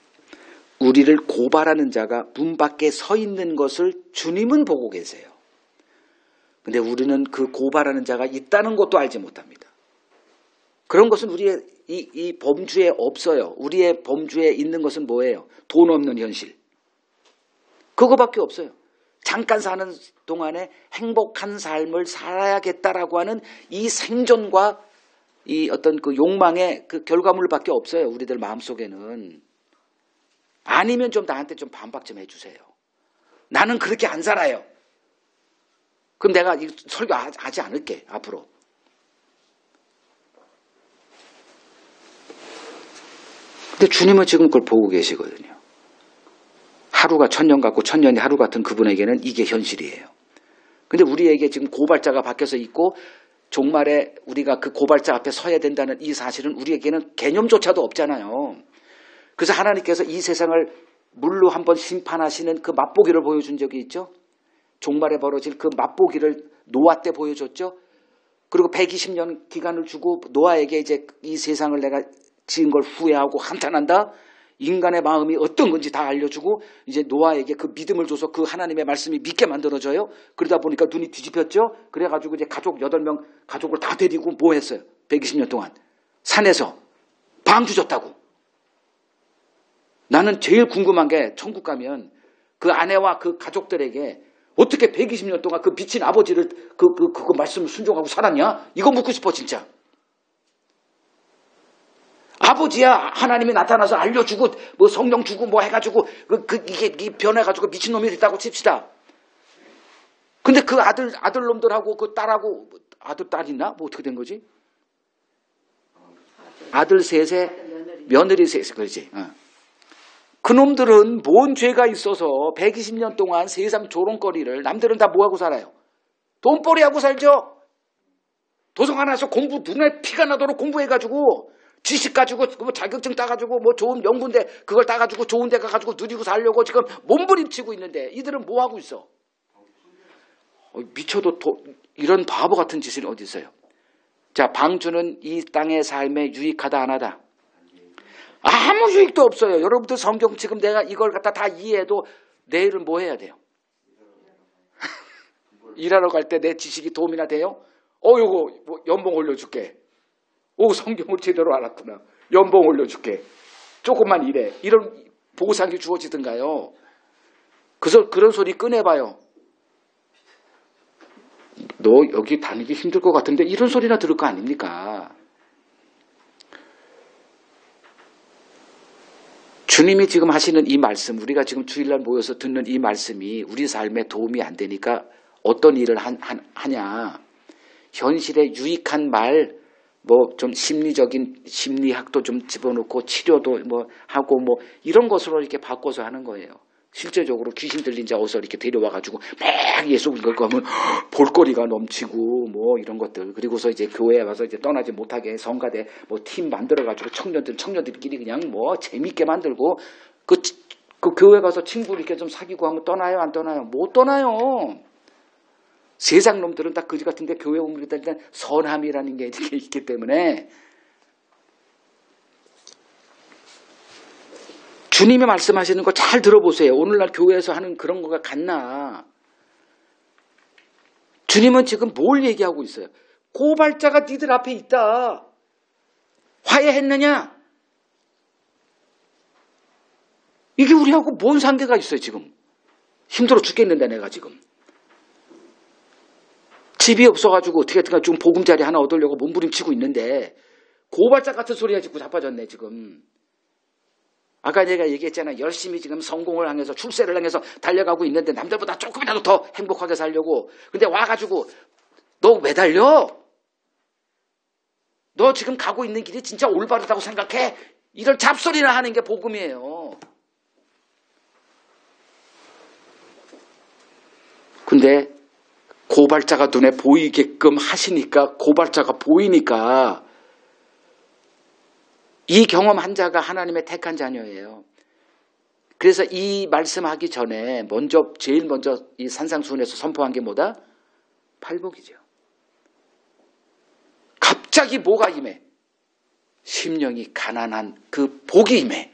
우리를 고발하는 자가 문 밖에 서 있는 것을 주님은 보고 계세요. 근데 우리는 그 고발하는 자가 있다는 것도 알지 못합니다. 그런 것은 우리의 이 범주에 없어요. 우리의 범주에 있는 것은 뭐예요? 돈 없는 현실. 그거밖에 없어요. 잠깐 사는 동안에 행복한 삶을 살아야겠다라고 하는 이 생존과 이 어떤 그 욕망의 그 결과물밖에 없어요. 우리들 마음속에는. 아니면 좀 나한테 좀 반박 좀 해주세요. 나는 그렇게 안 살아요. 그럼 내가 이 설교 하지 않을게, 앞으로. 근데 주님은 지금 그걸 보고 계시거든요. 하루가 천년 같고 천년이 하루 같은 그분에게는 이게 현실이에요. 근데 우리에게 지금 고발자가 밖에서 있고 종말에 우리가 그 고발자 앞에 서야 된다는 이 사실은 우리에게는 개념조차도 없잖아요. 그래서 하나님께서 이 세상을 물로 한번 심판하시는 그 맛보기를 보여준 적이 있죠. 종말에 벌어질 그 맛보기를 노아 때 보여줬죠. 그리고 120년 기간을 주고 노아에게 이제 이 세상을 내가 지은 걸 후회하고 한탄한다. 인간의 마음이 어떤 건지 다 알려주고 이제 노아에게 그 믿음을 줘서 그 하나님의 말씀이 믿게 만들어져요. 그러다 보니까 눈이 뒤집혔죠. 그래가지고 이제 가족 8명 가족을 다 데리고 뭐 했어요? 120년 동안 산에서 방주 줬다고. 나는 제일 궁금한 게 천국 가면 그 아내와 그 가족들에게 어떻게 120년 동안 그 미친 아버지를 그거 말씀을 순종하고 살았냐? 이거 묻고 싶어 진짜. 아버지야 하나님이 나타나서 알려주고 뭐 성령 주고 뭐 해가지고 이게 변해가지고 미친놈이 됐다고 칩시다. 근데 그 아들놈들하고 그 딸하고 아들 딸 있나? 뭐 어떻게 된 거지? 아들 셋에 며느리 셋에 그러지. 그놈들은 뭔 죄가 있어서 120년 동안 세상 조롱거리를 남들은 다 뭐하고 살아요? 돈벌이하고 살죠. 도성 하나에서 공부 눈에 피가 나도록 공부해가지고 지식 가지고 뭐 자격증 따가지고 뭐 좋은 명분대 그걸 따가지고 좋은 데 가가지고 누리고 살려고 지금 몸부림치고 있는데 이들은 뭐하고 있어? 미쳐도 이런 바보 같은 짓이 어디 있어요? 자, 방주는 이 땅의 삶에 유익하다 안 하다? 아무 유익도 없어요. 여러분들 성경 지금 내가 이걸 갖다 다 이해해도 내일은 뭐 해야 돼요? 일하러 갈 때 내 지식이 도움이나 돼요? 요거 뭐 연봉 올려줄게. 성경을 제대로 알았구나. 연봉 올려줄게. 조금만 일해. 이런 보상이 주어지든가요. 그래서 그런 소리 꺼내봐요. 너 여기 다니기 힘들 것 같은데 이런 소리나 들을 거 아닙니까? 주님이 지금 하시는 이 말씀, 우리가 지금 주일날 모여서 듣는 이 말씀이 우리 삶에 도움이 안 되니까 어떤 일을 하냐. 현실에 유익한 말, 뭐 좀 심리적인 심리학도 좀 집어넣고 치료도 뭐 하고 뭐 이런 것으로 이렇게 바꿔서 하는 거예요. 실제적으로 귀신 들린 자 어서 이렇게 데려와가지고 막 예수 믿을 거면 볼거리가 넘치고 뭐 이런 것들. 그리고서 이제 교회에 와서 이제 떠나지 못하게 성가대 뭐 팀 만들어가지고 청년들끼리 그냥 뭐 재밌게 만들고 그 교회 가서 친구 이렇게 좀 사귀고 하면 떠나요, 안 떠나요? 못 떠나요. 세상 놈들은 다 거지 같은데 교회 오면 일단 선함이라는 게 이렇게 있기 때문에 주님이 말씀하시는 거 잘 들어보세요. 오늘날 교회에서 하는 그런 거가 같나. 주님은 지금 뭘 얘기하고 있어요? 고발자가 니들 앞에 있다. 화해했느냐? 이게 우리하고 뭔 상계가 있어요 지금. 힘들어 죽겠는데 내가 지금. 집이 없어가지고 어떻게든 좀 보금자리 하나 얻으려고 몸부림치고 있는데 고발자 같은 소리가 자꾸 자빠졌네 지금. 아까 내가 얘기했잖아. 열심히 지금 성공을 향해서 출세를 향해서 달려가고 있는데 남들보다 조금이라도 더 행복하게 살려고. 근데 와가지고 너 왜 달려? 너 지금 가고 있는 길이 진짜 올바르다고 생각해? 이런 잡소리나 하는 게 복음이에요. 근데 고발자가 눈에 보이게끔 하시니까 고발자가 보이니까 이 경험한 자가 하나님의 택한 자녀예요. 그래서 이 말씀하기 전에 제일 먼저 이 산상수훈에서 선포한 게 뭐다? 팔복이죠. 갑자기 뭐가 임해? 심령이 가난한 그 복이 임해.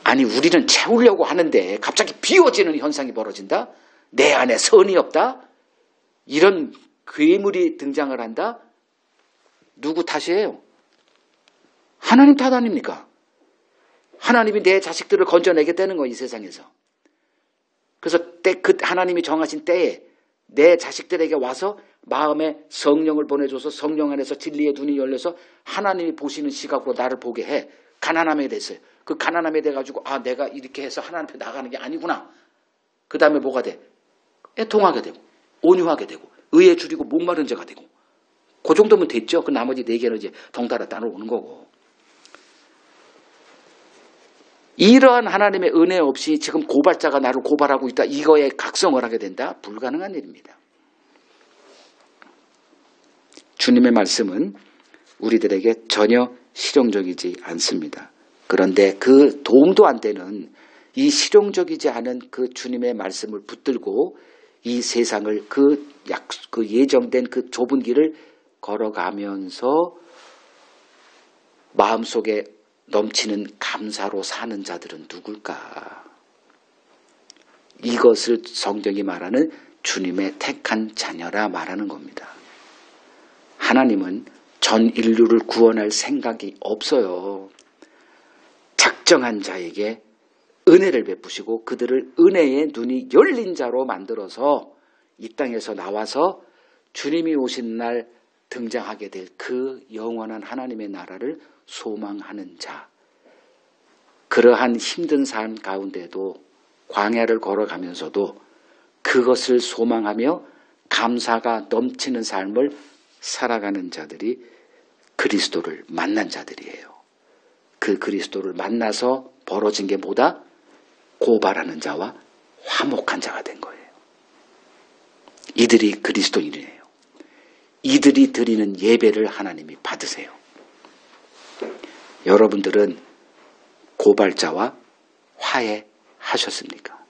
아니 우리는 채우려고 하는데 갑자기 비워지는 현상이 벌어진다? 내 안에 선이 없다? 이런 괴물이 등장을 한다? 누구 탓이에요? 하나님 탓 아닙니까? 하나님이 내 자식들을 건져내겠다는 거 이 세상에서. 그래서 그 하나님이 정하신 때에 내 자식들에게 와서 마음에 성령을 보내줘서 성령 안에서 진리의 눈이 열려서 하나님이 보시는 시각으로 나를 보게 해. 가난함에 대해서. 그 가난함에 대해 가지고 내가 이렇게 해서 하나님 앞에 나가는 게 아니구나. 그 다음에 뭐가 돼? 애통하게 되고 온유하게 되고 의에 줄이고 목마른 자가 되고 그 정도면 됐죠. 그 나머지 4개는 이제 덩달아 따라오는 거고. 이러한 하나님의 은혜 없이 지금 고발자가 나를 고발하고 있다. 이거에 각성을 하게 된다. 불가능한 일입니다. 주님의 말씀은 우리들에게 전혀 실용적이지 않습니다. 그런데 그 도움도 안 되는 이 실용적이지 않은 그 주님의 말씀을 붙들고 이 세상을 그 예정된 그 좁은 길을 걸어가면서 마음속에 넘치는 감사로 사는 자들은 누굴까? 이것을 성경이 말하는 주님의 택한 자녀라 말하는 겁니다. 하나님은 전 인류를 구원할 생각이 없어요. 작정한 자에게 은혜를 베푸시고 그들을 은혜의 눈이 열린 자로 만들어서 이 땅에서 나와서 주님이 오신 날 등장하게 될 그 영원한 하나님의 나라를 소망하는 자. 그러한 힘든 삶 가운데도 광야를 걸어가면서도 그것을 소망하며 감사가 넘치는 삶을 살아가는 자들이 그리스도를 만난 자들이에요. 그 그리스도를 만나서 벌어진 게 뭐다? 고발하는 자와 화목한 자가 된 거예요. 이들이 그리스도인이에요. 이들이 드리는 예배를 하나님이 받으세요. 여러분들은 고발자와 화해하셨습니까?